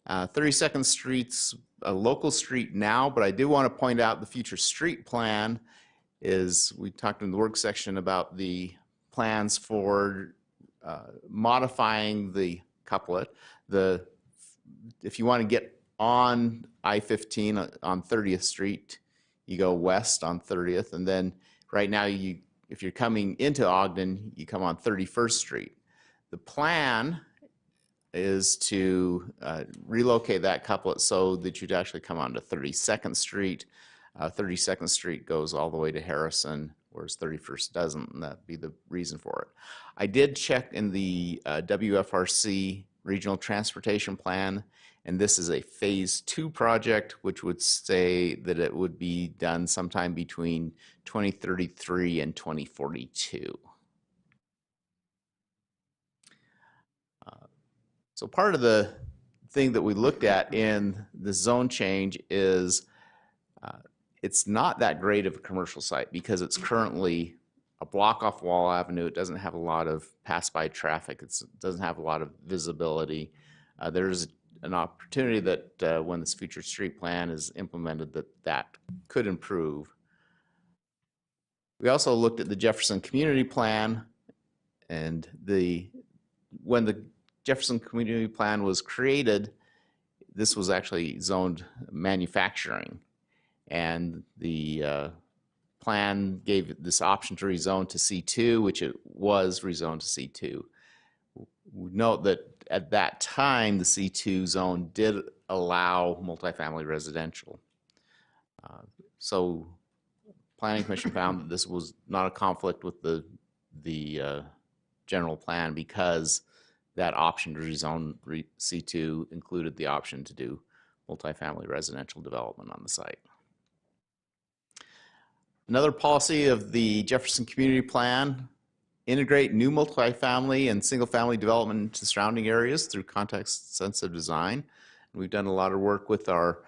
32nd Street's a local street now, but I do want to point out the future street plan is, we talked in the work section about the plans for modifying the couplet. If you want to get on I-15 on 30th Street, you go west on 30th, and then right now, if you're coming into Ogden, you come on 31st Street. The plan is to relocate that couplet so that you'd actually come onto 32nd Street. 32nd Street goes all the way to Harrison, whereas 31st doesn't, and that'd be the reason for it. I did check in the WFRC Regional Transportation Plan, and this is a Phase 2 project, which would say that it would be done sometime between 2033 and 2042. So part of the thing that we looked at in the zone change is it's not that great of a commercial site because it's currently a block off Wall Avenue. It doesn't have a lot of pass-by traffic. It doesn't have a lot of visibility. There's an opportunity that when this future street plan is implemented that could improve. We also looked at the Jefferson Community Plan, and when the Jefferson Community Plan was created, this was actually zoned manufacturing, and the plan gave this option to rezone to C2, which it was rezoned to C2. Note that at that time, the C2 zone did allow multifamily residential. So Planning Commission found that this was not a conflict with the general plan because that option to rezone C2 included the option to do multifamily residential development on the site. Another policy of the Jefferson Community Plan, integrate new multifamily and single-family development into surrounding areas through context-sensitive design. And we've done a lot of work with our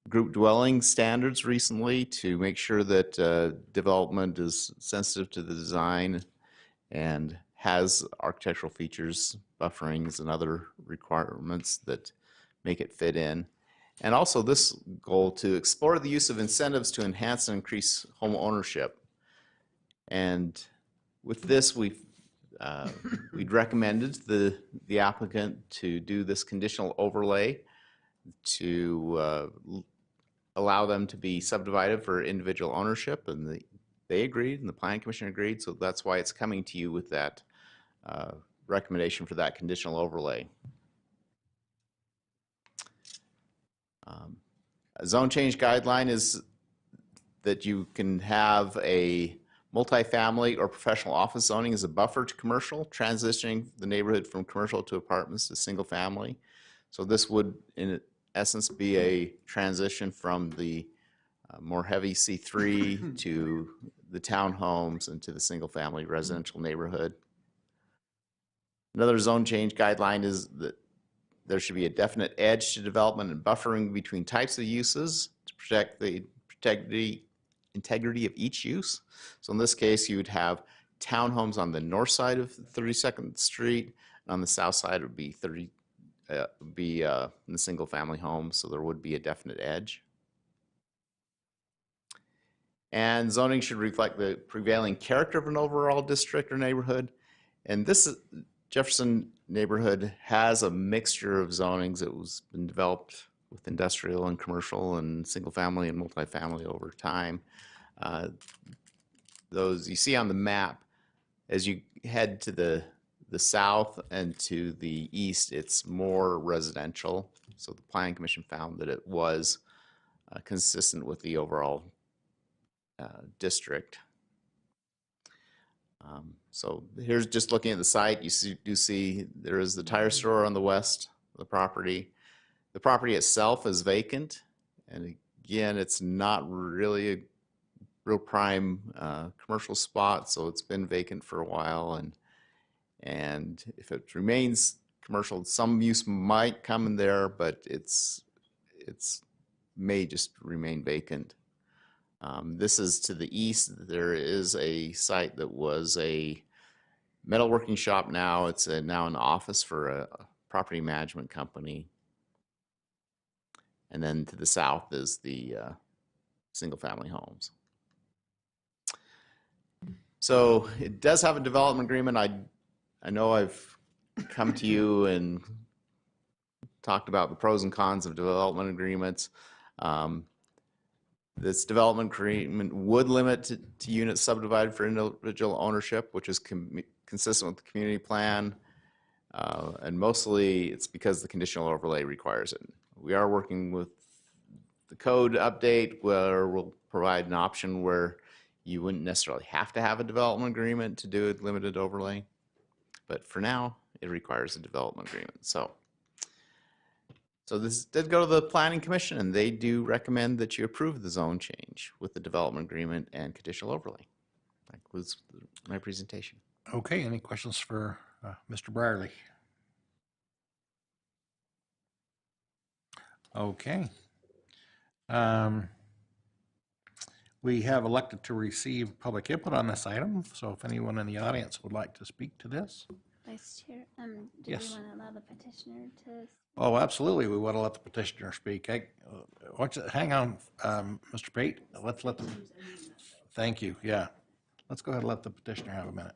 group dwelling standards recently to make sure that development is sensitive to the design and has architectural features, bufferings, and other requirements that make it fit in. And also this goal to explore the use of incentives to enhance and increase home ownership. And with this, we'd recommended the applicant to do this conditional overlay to allow them to be subdivided for individual ownership, and they agreed, and the Planning Commission agreed, so that's why it's coming to you with that recommendation for that conditional overlay. A zone change guideline is that you can have a multifamily or professional office zoning as a buffer to commercial, transitioning the neighborhood from commercial to apartments to single family. So this would, in essence, be a transition from the more heavy C3 to the townhomes and to the single family residential neighborhood. Another zone change guideline is that there should be a definite edge to development and buffering between types of uses to protect the integrity of each use. So in this case, you would have townhomes on the north side of 32nd Street, and on the south side would be in the single family home, so there would be a definite edge. And zoning should reflect the prevailing character of an overall district or neighborhood. And this Jefferson neighborhood has a mixture of zonings that was been developed with industrial and commercial and single family and multifamily over time. Those you see on the map, as you head to the south and to the east, it's more residential. So the Planning Commission found that it was consistent with the overall district. So here's just looking at the site. You do see there is the tire store on the west of the property. The property itself is vacant, and again, it's not really a real prime commercial spot, so it's been vacant for a while. And if it remains commercial, some use might come in there, but it's may just remain vacant. This is to the east. There is a site that was a metalworking shop. Now it's now an office for a property management company. And then to the south is the single family homes. So it does have a development agreement. I know I've come to you and talked about the pros and cons of development agreements. This development agreement would limit to units subdivided for individual ownership, which is consistent with the community plan. And mostly it's because the conditional overlay requires it. We are working with the code update where we'll provide an option where you wouldn't necessarily have to have a development agreement to do a limited overlay. But for now, it requires a development agreement. So this did go to the Planning Commission, and they do recommend that you approve the zone change with the development agreement and conditional overlay. That concludes my presentation. Okay, any questions for Mr. Brierly? Okay. We have elected to receive public input on this item, so if anyone in the audience would like to speak to this. Vice Chair, do Yes. we want to allow the petitioner to? Oh, absolutely, we want to let the petitioner speak. Hang on, Mr. Pate, let's let the, thank you, yeah. Let's go ahead and let the petitioner have a minute.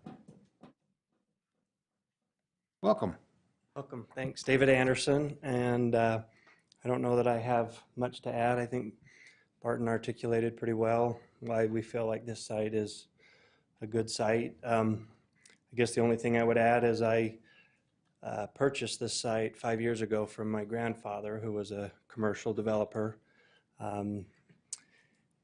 Welcome. Welcome. Thanks, David Anderson. And I don't know that I have much to add. I think Barton articulated pretty well why we feel like this site is a good site. I guess the only thing I would add is I purchased this site 5 years ago from my grandfather, who was a commercial developer.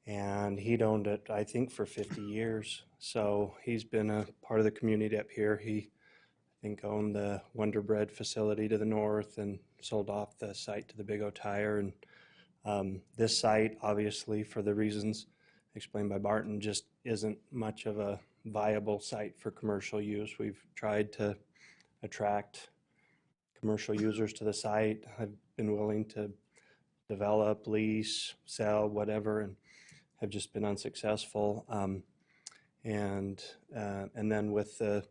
And he'd owned it, I think, for 50 years. So he's been a part of the community up here. He, I think, owned the Wonder Bread facility to the north and sold off the site to the Big O Tire. And this site, obviously, for the reasons explained by Barton, just isn't much of a viable site for commercial use. We've tried to attract commercial users to the site. I've been willing to develop, lease, sell, whatever, and have just been unsuccessful. And then with the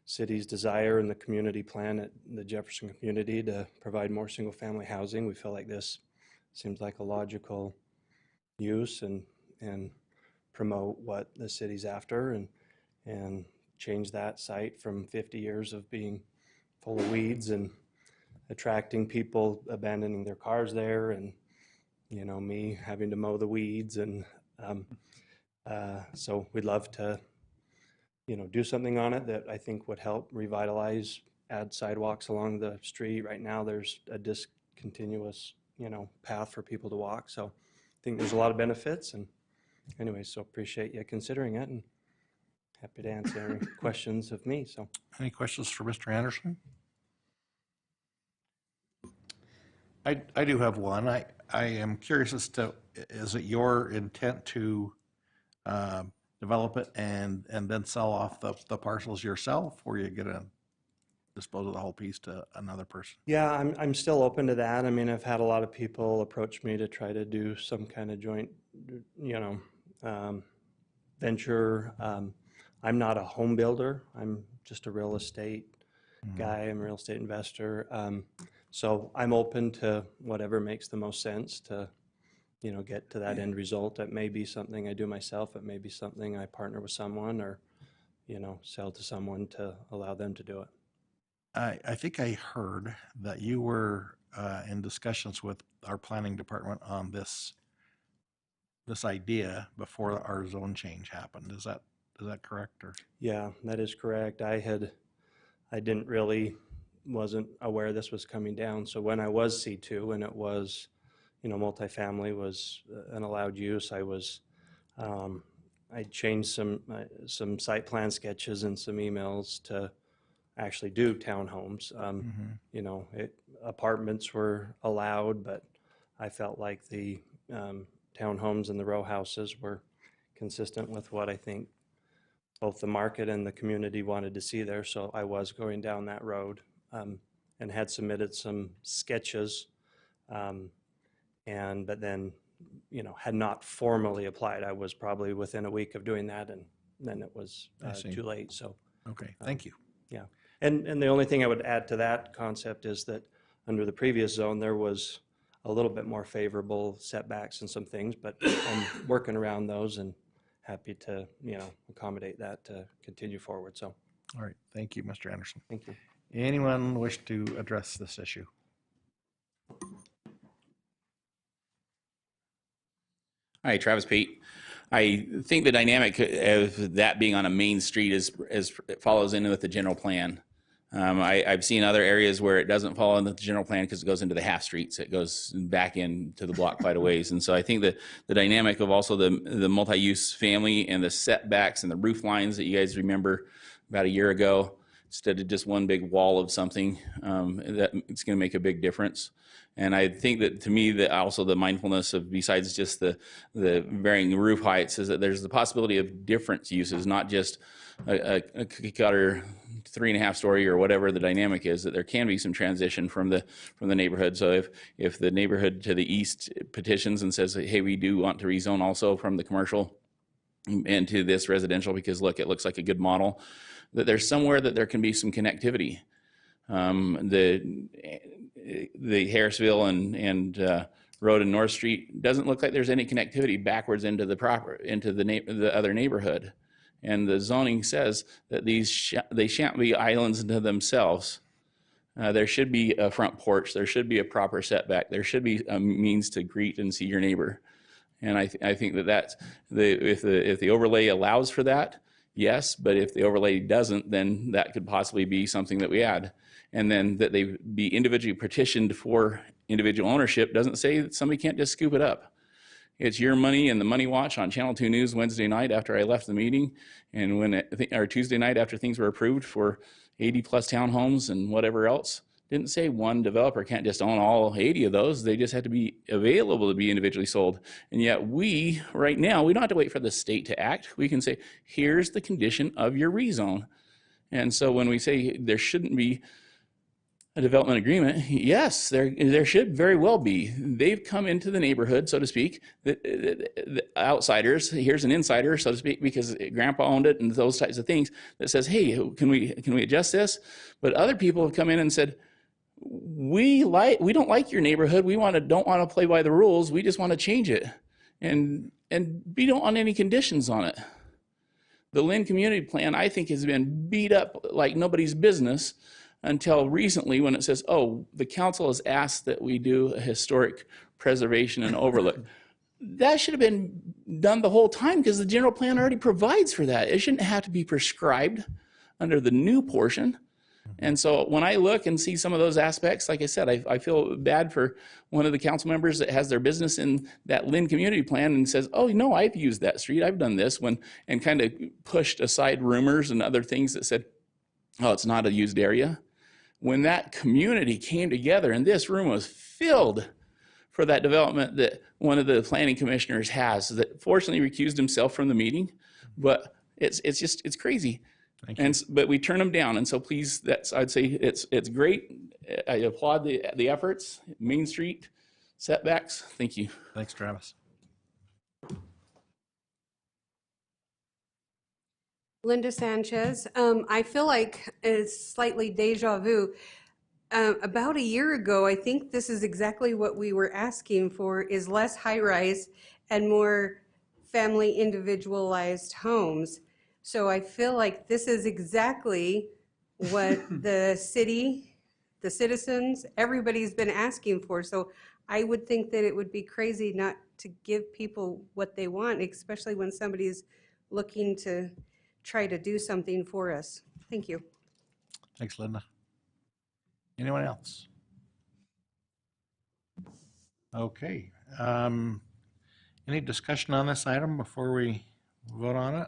city's desire and the community plan at the Jefferson community to provide more single-family housing, we feel like this seems like a logical use and promote what the city's after and change that site from 50 years of being full of weeds and attracting people abandoning their cars there, and me having to mow the weeds. And so we'd love to do something on it that I think would help revitalize, add sidewalks along the street. Right now there's a discontinuous path for people to walk, so I think there's a lot of benefits. And anyway, so appreciate you considering it, and happy to answer any questions of me. So any questions for Mr. Anderson? I do have one. I am curious as to, is it your intent to develop it and then sell off the parcels yourself, or you get a dispose of the whole piece to another person? Yeah, I'm still open to that. I mean, I've had a lot of people approach me to try to do some kind of joint, venture. I'm not a home builder. I'm just a real estate guy. I'm a real estate investor. So I'm open to whatever makes the most sense to, get to that end result. It may be something I do myself. It may be something I partner with someone or, sell to someone to allow them to do it. I think I heard that you were in discussions with our planning department on this idea before our zone change happened. Is that correct? Or Yeah, that is correct. Wasn't aware this was coming down. So when I was C2 and it was, multifamily was an allowed use, I changed some site plan sketches and some emails to actually do townhomes. Apartments were allowed, but I felt like the townhomes and the row houses were consistent with what I think both the market and the community wanted to see there. So I was going down that road and had submitted some sketches, but then, had not formally applied. I was probably within a week of doing that, and then it was too late. So okay, thank you. Yeah, and the only thing I would add to that concept is that under the previous zone there was a little bit more favorable setbacks and some things, but I'm working around those and happy to accommodate that to continue forward. So, all right, thank you, Mr. Anderson. Thank you. Anyone wish to address this issue? Hi, Travis Pate. I think the dynamic of that being on a main street is it follows in with the general plan. I've seen other areas where it doesn't follow in the general plan because it goes into the half streets. It goes back into the block quite a ways. And so I think that the dynamic of also the multi-use family and the setbacks and the roof lines that you guys remember about a year ago, instead of just one big wall of something, that it's going to make a big difference. And I think that to me, that also the mindfulness of besides just the varying roof heights is that there's the possibility of different uses, not just a cookie cutter 3.5 story or whatever the dynamic is, that there can be some transition from the neighborhood. So if the neighborhood to the east petitions and says, hey, we do want to rezone also from the commercial into this residential because look, it looks like a good model, that there's somewhere that there can be some connectivity. The Harrisville and Road and North Street doesn't look like there's any connectivity backwards into the other neighborhood. And the zoning says that they shan't be islands into themselves. There should be a front porch. There should be a proper setback. There should be a means to greet and see your neighbor. And I think that if the overlay allows for that, yes. But if the overlay doesn't, then that could possibly be something that we add. And then that they be individually petitioned for individual ownership doesn't say that somebody can't just scoop it up. It's your money and the Money Watch on Channel 2 News Wednesday night after I left the meeting, and or Tuesday night after things were approved for 80 plus townhomes and whatever else. Didn't say one developer can't just own all 80 of those. They just had to be available to be individually sold. And yet right now, we don't have to wait for the state to act. We can say, here's the condition of your rezone. And so when we say there shouldn't be a development agreement, yes, there should very well be. They've come into the neighborhood, so to speak, the outsiders. Here's an insider, so to speak, because grandpa owned it and those types of things, that says, hey, can we adjust this? But other people have come in and said, we don't like your neighborhood. We don't want to play by the rules. We just want to change it. And we don't want any conditions on it. The Lynn Community Plan, I think, has been beat up like nobody's business until recently when it says, oh, the council has asked that we do a historic preservation and overlook. That should have been done the whole time because the general plan already provides for that. It shouldn't have to be prescribed under the new portion. And so when I look and see some of those aspects, like I said, I feel bad for one of the council members that has their business in that Lynn Community Plan and says, oh, no, I've used that street, I've done this, and kind of pushed aside rumors and other things that said, oh, it's not a used area. When that community came together and this room was filled for that development that one of the planning commissioners has, that fortunately recused himself from the meeting, but it's crazy. Thank you. And, but we turn them down. And so please, I'd say it's great. I applaud the efforts. Main Street setbacks. Thank you. Thanks, Travis. Linda Sanchez. I feel like it's slightly deja vu. About a year ago, I think this is exactly what we were asking for, is less high-rise and more family individualized homes. So I feel like this is exactly what the city, the citizens, everybody's been asking for. So I would think that it would be crazy not to give people what they want, especially when somebody's looking to try to do something for us. Thank you. Thanks, Linda. Anyone else? Okay. Any discussion on this item before we vote on it?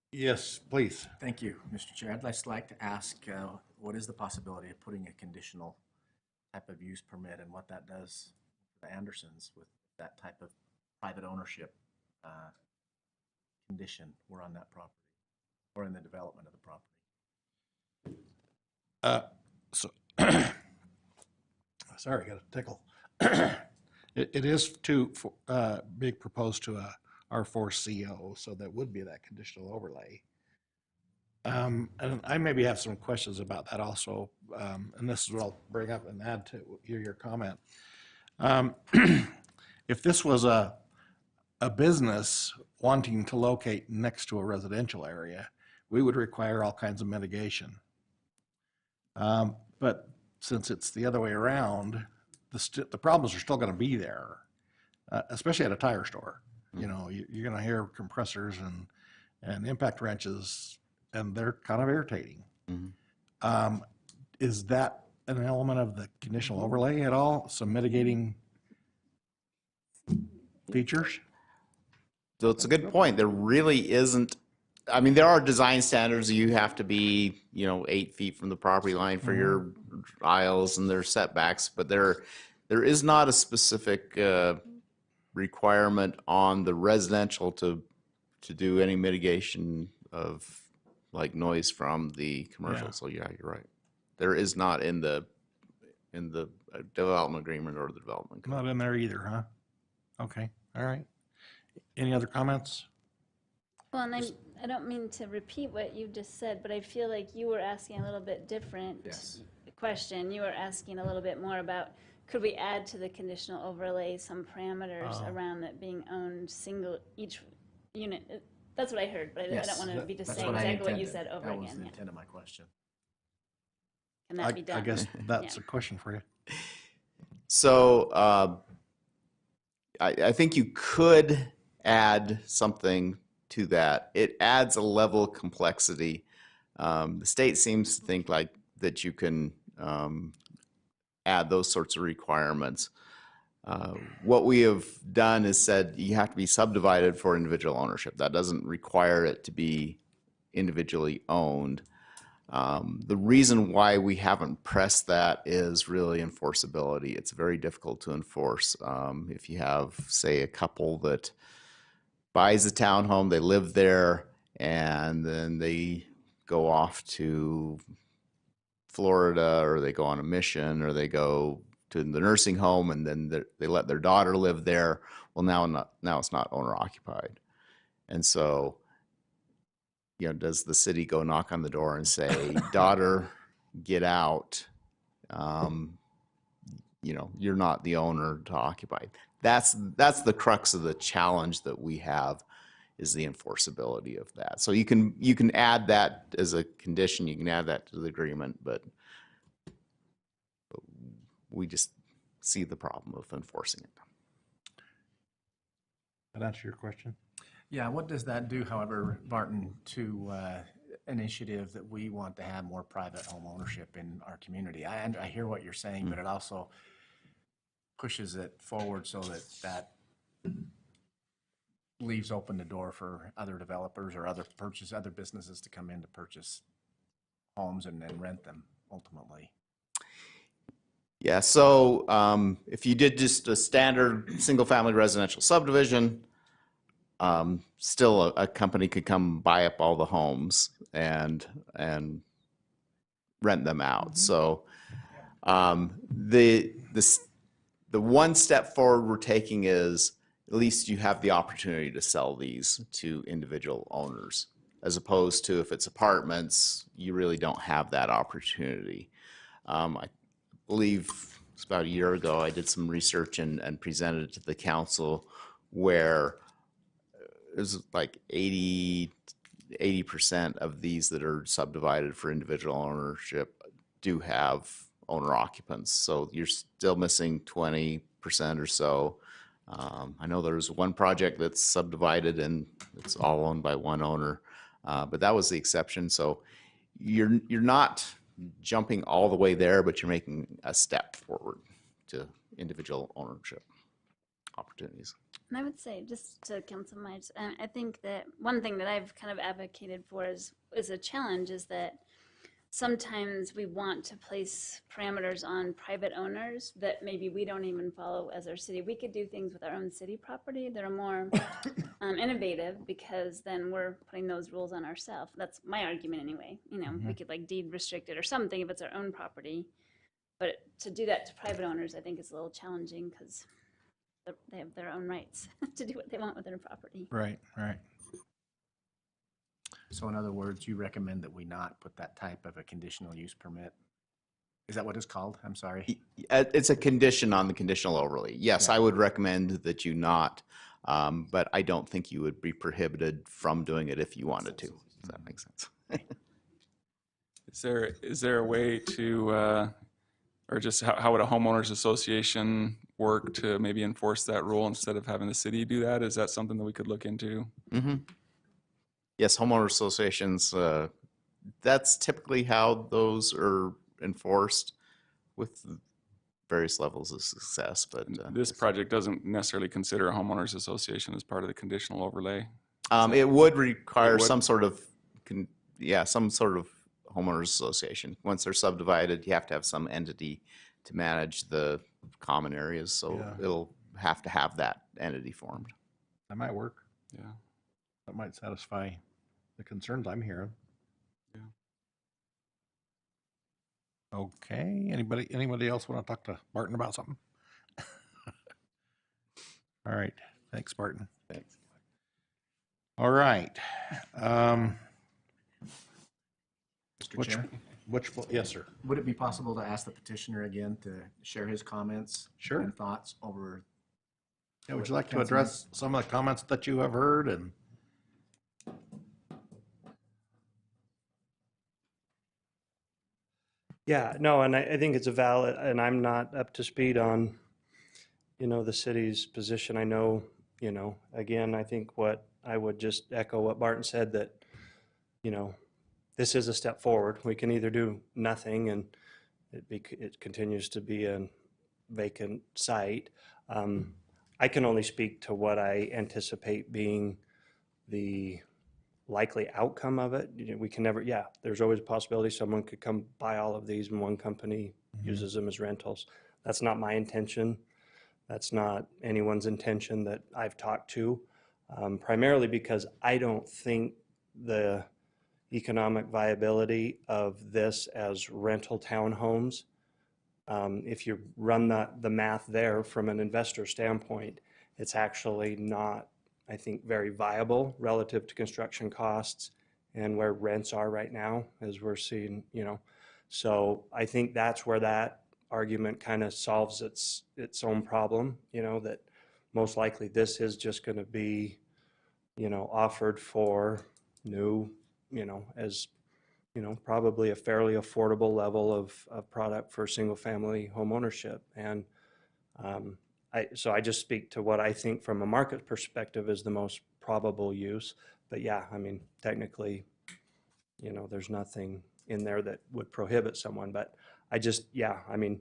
Yes, please. Thank you, Mr. Chair. I'd just like to ask, what is the possibility of putting a conditional type of use permit and what that does for the Andersons with that type of private ownership condition we're on that property or in the development of the property? So, sorry, got a tickle. It is being proposed to a R4 CO, so that would be that conditional overlay. And I maybe have some questions about that also, and this is what I'll bring up and add to your comment. If this was a business wanting to locate next to a residential area, we would require all kinds of mitigation. But since it's the other way around, the problems are still going to be there, especially at a tire store. You know, you're going to hear compressors and impact wrenches, and they're kind of irritating. Is that an element of the conditional overlay at all? Some mitigating features? So it's a good point. There really isn't. I mean, there are design standards. You have to be, 8 feet from the property line for your aisles, and there's setbacks. But there is not a specific requirement on the residential to do any mitigation of like noise from the commercial. Yeah. So yeah, you're right. There is not in the development agreement or the development code. Not in there either, huh? Okay, all right. Any other comments? Well, and I don't mean to repeat what you just said, but I feel like you were asking a little bit different question. You were asking a little bit more about, could we add to the conditional overlay some parameters around it being owned single, each unit? That's what I heard, but I don't want to be just saying exactly what you said over again. That again. was the intent of my question. Can that be done? I guess that's a question for you. So I think you could add something to that. It adds a level of complexity. The state seems to think like that you can add those sorts of requirements. What we have done is said you have to be subdivided for individual ownership. That doesn't require it to be individually owned. The reason why we haven't pressed that is really enforceability. It's very difficult to enforce. If you have, say, a couple that buys a townhome, they live there, and then they go off to Florida, or they go on a mission, or they go to the nursing home, and then they let their daughter live there. Well, now it's not owner occupied, and so does the city go knock on the door and say, "Daughter, get out"? You're not the owner to occupy. That's the crux of the challenge that we have, is the enforceability of that. So you can add that as a condition. You can add that to the agreement, but we just see the problem of enforcing it. That answer your question? Yeah, what does that do, however, Martin, to initiative that we want to have more private home ownership in our community? I hear what you're saying, but it also pushes it forward so that leaves open the door for other developers or other businesses to come in to purchase homes and then rent them ultimately. Yeah, so if you did just a standard single-family residential subdivision, still a company could come buy up all the homes and rent them out. So the one step forward we're taking is at least you have the opportunity to sell these to individual owners, as opposed to if it's apartments, you really don't have that opportunity. I believe it's about a year ago, I did some research and presented it to the council where it was like 80% of these that are subdivided for individual ownership do have owner occupants. So you're still missing 20% or so. I know there's one project that's subdivided and it's all owned by one owner, but that was the exception. So you're not jumping all the way there, but you're making a step forward to individual ownership opportunities. And I would say, just to Council Myers, I think that one thing that I've kind of advocated for is a challenge is that sometimes we want to place parameters on private owners that maybe we don't even follow as our city. We could do things with our own city property that are more innovative, because then we're putting those rules on ourselves. That's my argument anyway. You know, we could like deed restrict it or something if it's our own property. But to do that to private owners, I think is a little challenging because they have their own rights to do what they want with their property. Right, right. So in other words, you recommend that we not put that type of a conditional use permit? Is that what it's called? I'm sorry. It's a condition on the conditional overlay. Yes, I would recommend that you not, but I don't think you would be prohibited from doing it if you wanted to. Does that make sense? Is there a way to, or just how would a homeowners association work to maybe enforce that rule instead of having the city do that? Is that something that we could look into? Mm-hmm. Yes, homeowner associations, that's typically how those are enforced with various levels of success. But this project doesn't necessarily consider a homeowners association as part of the conditional overlay. It would require some sort of homeowners association. Once they're subdivided, you have to have some entity to manage the common areas. So it'll have to have that entity formed. That might work. Yeah. That might satisfy the concerns I'm hearing. Yeah. Okay, anybody else want to talk to Barton about something? All right, thanks, Barton. Thanks. All right. Mr. Chair? Yes, sir. Would it be possible to ask the petitioner again to share his comments and thoughts over? Yeah, would you like to address some of the comments that you have heard and? Yeah, no, and I think it's a valid, and I'm not up to speed on, the city's position. I know, again, I think what I would just echo what Barton said, that, this is a step forward. We can either do nothing and it continues to be a vacant site. I can only speak to what I anticipate being the likely outcome of it. We can never, there's always a possibility someone could come buy all of these and one company uses them as rentals. That's not my intention. That's not anyone's intention that I've talked to, primarily because I don't think the economic viability of this as rental townhomes, if you run the math there from an investor standpoint, it's actually not, I think, very viable relative to construction costs and where rents are right now, as we're seeing, So I think that's where that argument kind of solves its own problem, that most likely this is just going to be, offered for new, as, probably a fairly affordable level of product for single family home ownership. And so I just speak to what I think from a market perspective is the most probable use. But yeah, I mean, technically, there's nothing in there that would prohibit someone. But I just, I mean,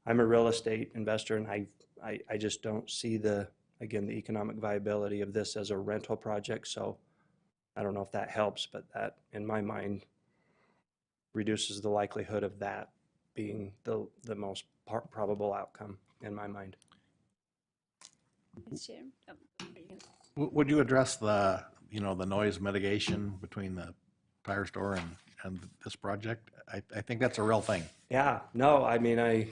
I'm a real estate investor, and I just don't see the economic viability of this as a rental project. So I don't know if that helps, but that, in my mind, reduces the likelihood of that being the most probable outcome in my mind. Chair. Oh, Would you address the, the noise mitigation between the tire store and this project? I think that's a real thing. Yeah, no, I mean,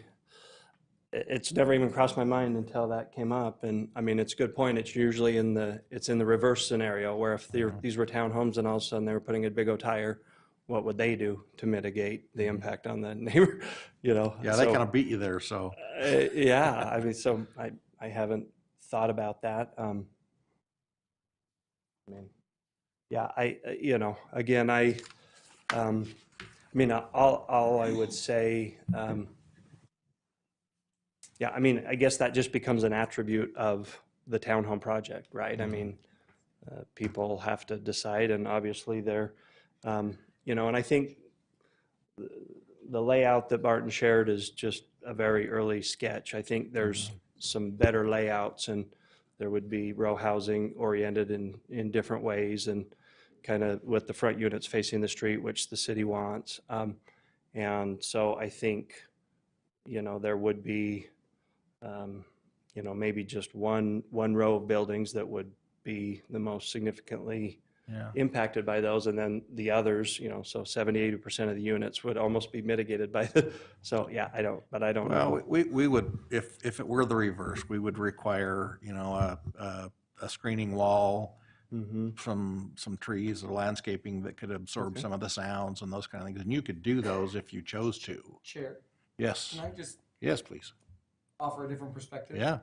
it's never even crossed my mind until that came up. And I mean, it's a good point. It's usually it's in the reverse scenario where if these were townhomes and all of a sudden they were putting a big old tire, what would they do to mitigate the impact on the neighbor? Yeah, they So, kind of beat you there, so. yeah, I mean, so I haven't thought about that. I mean, yeah, again, I mean, all I would say, yeah, I mean, I guess that just becomes an attribute of the townhome project, right? I mean, people have to decide, and obviously they're, and I think the layout that Barton shared is just a very early sketch. I think there's some better layouts, and there would be row housing oriented in different ways, and kind of with the front units facing the street, which the city wants. And so I think, there would be, maybe just one row of buildings that would be the most significantly impacted by those, and then the others, so 70-80% of the units would almost be mitigated by so yeah, I don't know. Well, we would, if it were the reverse, we would require, a screening wall, some trees or landscaping that could absorb some of the sounds and those kind of things. And you could do those if you chose to. Chair, Yes. can I just Yes, please. offer a different perspective? Yeah.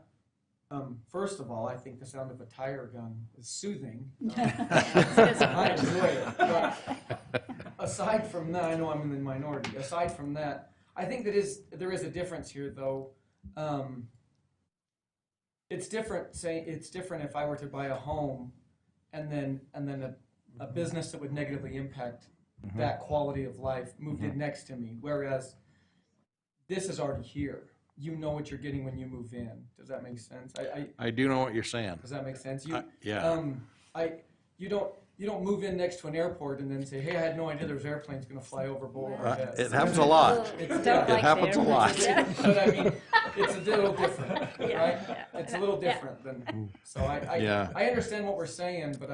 First of all, I think the sound of a tire gun is soothing. It's I enjoy it. But aside from that, I know I'm in the minority. Aside from that, I think there is a difference here, though. It's different. It's different if I were to buy a home, and then a business that would negatively impact that quality of life moved in next to me. Whereas this is already here. You know what you're getting when you move in. Does that make sense? I do know what you're saying. Does that make sense? Yeah. You don't move in next to an airport and then say, "Hey, I had no idea there was airplanes going to fly over both our heads." It happens a lot. It happens a lot. But I mean, it's a little different, right? Yeah. It's a little different than. So I understand what we're saying, but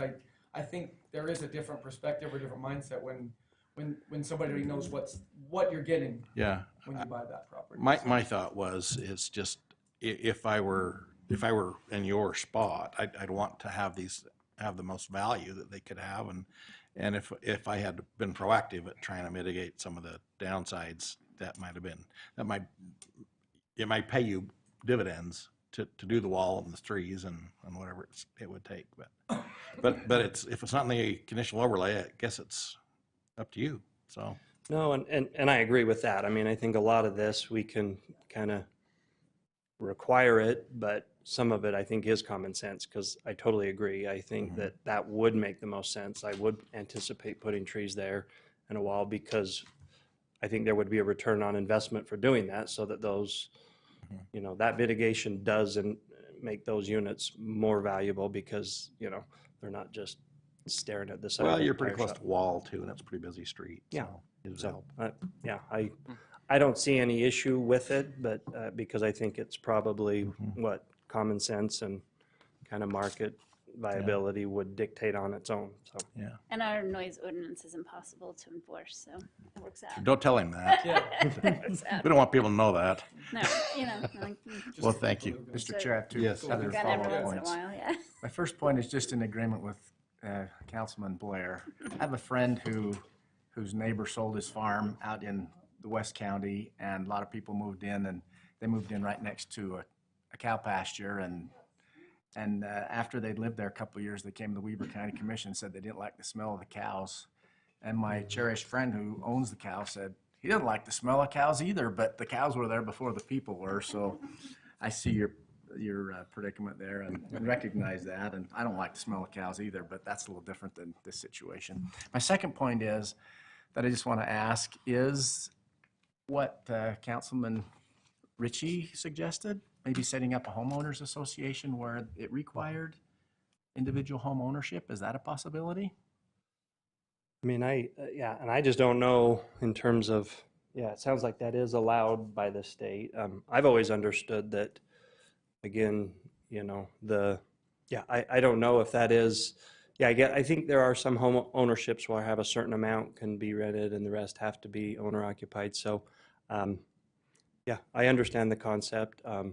I think there is a different perspective or different mindset when somebody knows what you're getting. Yeah. When you buy that property. My thought was, it's just, if I were in your spot, I'd want to have the most value that they could have, and if I had been proactive at trying to mitigate some of the downsides, it might pay you dividends to do the wall and the trees and whatever it would take, but if it's not in the conditional overlay, I guess it's up to you. So. No, and I agree with that. I mean, I think a lot of this, we can kind of require it, but some of it I think is common sense, because I totally agree. I think that would make the most sense. I would anticipate putting trees there and a wall, because I think there would be a return on investment for doing that, so that those, that mitigation does make those units more valuable, because, they're not just staring at the side. Well, you're pretty close to Wall too, and it's a pretty busy street. Yeah. So, yeah, I don't see any issue with it, but because I think it's probably what common sense and kind of market viability would dictate on its own. So yeah. And our noise ordinance is impossible to enforce, so it works out. Don't tell him that. We don't want people to know that. No, like, Well, thank you. Mr. Chair, I have two Yes. other got every follow-up once in a points. while, yeah. My first point is just in agreement with Councilman Blair. I have a friend whose neighbor sold his farm out in the West County, and a lot of people moved in, and they moved in right next to a cow pasture, and after they'd lived there a couple of years, they came to the Weber County Commission and said they didn't like the smell of the cows. And my cherished friend who owns the cow said he doesn't like the smell of cows either, but the cows were there before the people were. So I see your predicament there and recognize that. And I don't like the smell of cows either, but that's a little different than this situation. My second point is that I just want to ask is what Councilman Ritchie suggested, maybe setting up a homeowners association where it required individual home ownership. Is that a possibility? I mean, yeah, and I just don't know in terms of, it sounds like that is allowed by the state. I've always understood that, again, the Yeah, I don't know if that is, yeah, I think there are some home ownerships where I have a certain amount can be rented and the rest have to be owner occupied. So, yeah, I understand the concept. I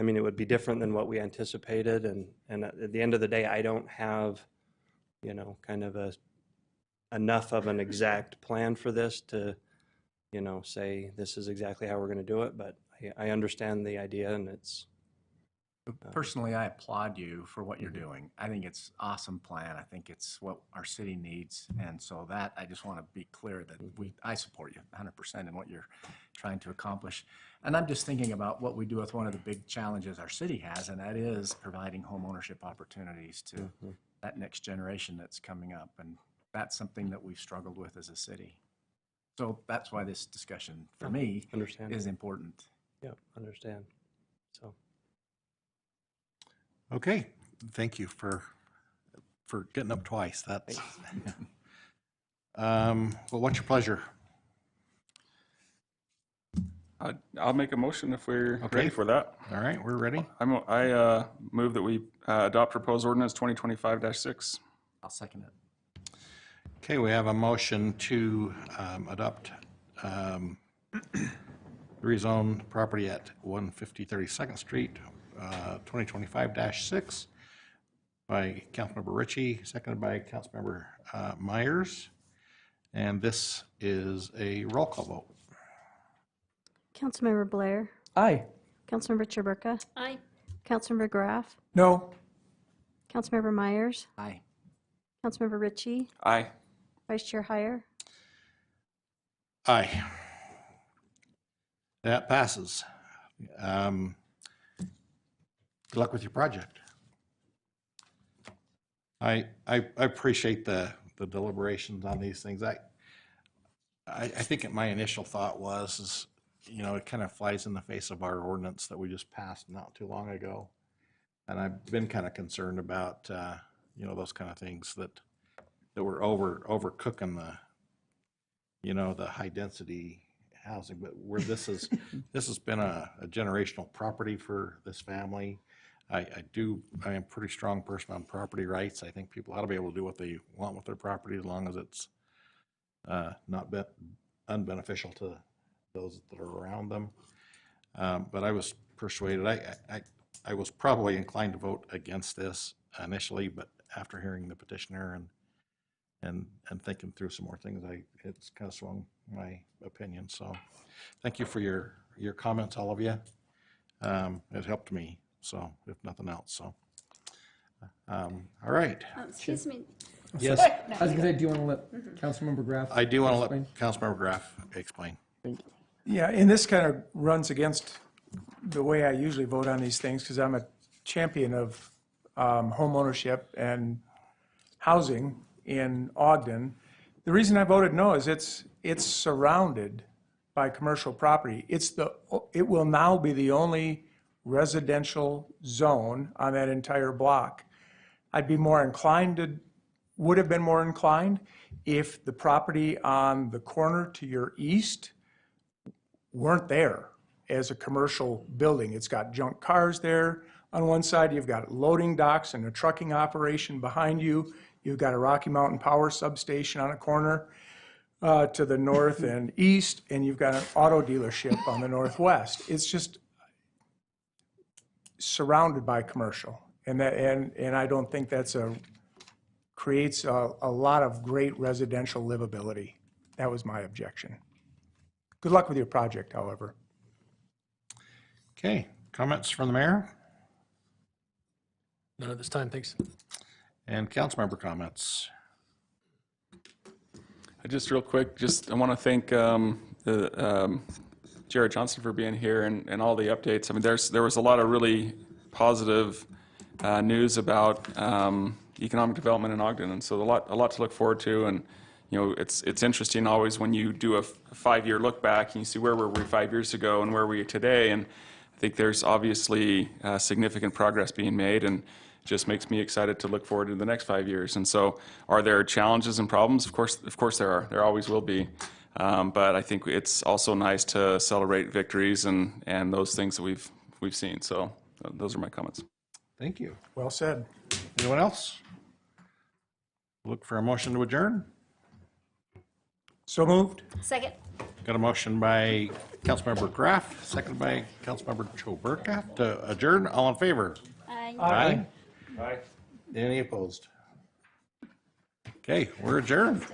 mean, it would be different than what we anticipated, and at the end of the day, I don't have, you know, kind of enough of an exact plan for this to, you know, say this is exactly how we're going to do it, but I understand the idea, and it's. Personally, I applaud you for what you're doing. I think it's awesome plan. I think it's what our city needs. And so that, I just want to be clear that I support you 100% in what you're trying to accomplish. And I'm just thinking about what we do with one of the big challenges our city has, and that is providing home ownership opportunities to that next generation that's coming up. And that's something that we've struggled with as a city. So that's why this discussion, for me, is important. Yeah, understand. So. Okay, thank you for getting up twice. That's well, what's your pleasure? I'll make a motion if we're ready for that. All right, we're ready. I move that we adopt proposed ordinance 2025-6. I'll second it. Okay, we have a motion to adopt rezone property at 150 32nd Street, 2025-6 by Councilmember Ritchie, seconded by Councilmember Myers. And this is a roll call vote. Councilmember Blair. Aye. Councilmember Chaburka. Aye. Councilmember Graff. No. Councilmember Myers. Aye. Councilmember Ritchie. Aye. Vice Chair Heyer. Aye. That passes. Good luck with your project. I appreciate the deliberations on these things. I think my initial thought was, you know, it kind of flies in the face of our ordinance that we just passed not too long ago. And I've been kind of concerned about, you know, those kind of things that we're overcooking the, you know, the high density housing, but where this has been a generational property for this family. I am a pretty strong person on property rights. I think people ought to be able to do what they want with their property as long as it's not unbeneficial to those that are around them. But I was persuaded. I was probably inclined to vote against this initially, but after hearing the petitioner and thinking through some more things, it's kind of swung my opinion. So thank you for your comments, all of you. It helped me, so if nothing else. So all right. Excuse me. Yes. I was going to say, do you want to let Councilmember Graff? I do want to let Councilmember Graff explain. Yeah, and this kind of runs against the way I usually vote on these things because I'm a champion of home ownership and housing in Ogden. The reason I voted no is it's surrounded by commercial property. It will now be the only residential zone on that entire block. I'd be more inclined would have been more inclined if the property on the corner to your east weren't there as a commercial building. It's got junk cars there. On one side, you've got loading docks and a trucking operation behind you. You've got a Rocky Mountain Power substation on a corner to the north and east, and you've got an auto dealership on the northwest. It's just surrounded by commercial, and I don't think that's creates a lot of great residential livability. That was my objection. Good luck with your project, however. Okay, comments from the mayor? None at this time, thanks. And council member comments. Just real quick, I want to thank Jared Johnson for being here and all the updates. I mean, there was a lot of really positive news about economic development in Ogden, and so a lot to look forward to. And you know, it's interesting always when you do a 5-year look back and you see where were we 5 years ago and where we are today. And I think there's obviously significant progress being made, and just makes me excited to look forward to the next 5 years. And so, are there challenges and problems? Of course there are. There always will be. But I think it's also nice to celebrate victories and those things that we've seen. So those are my comments. Thank you. Well said. Anyone else? Look for a motion to adjourn. So moved. Second. Got a motion by Councilmember Graff, second by Councilmember Choberka to adjourn. All in favor? Aye. Aye. Aye. Any opposed? Okay, we're adjourned.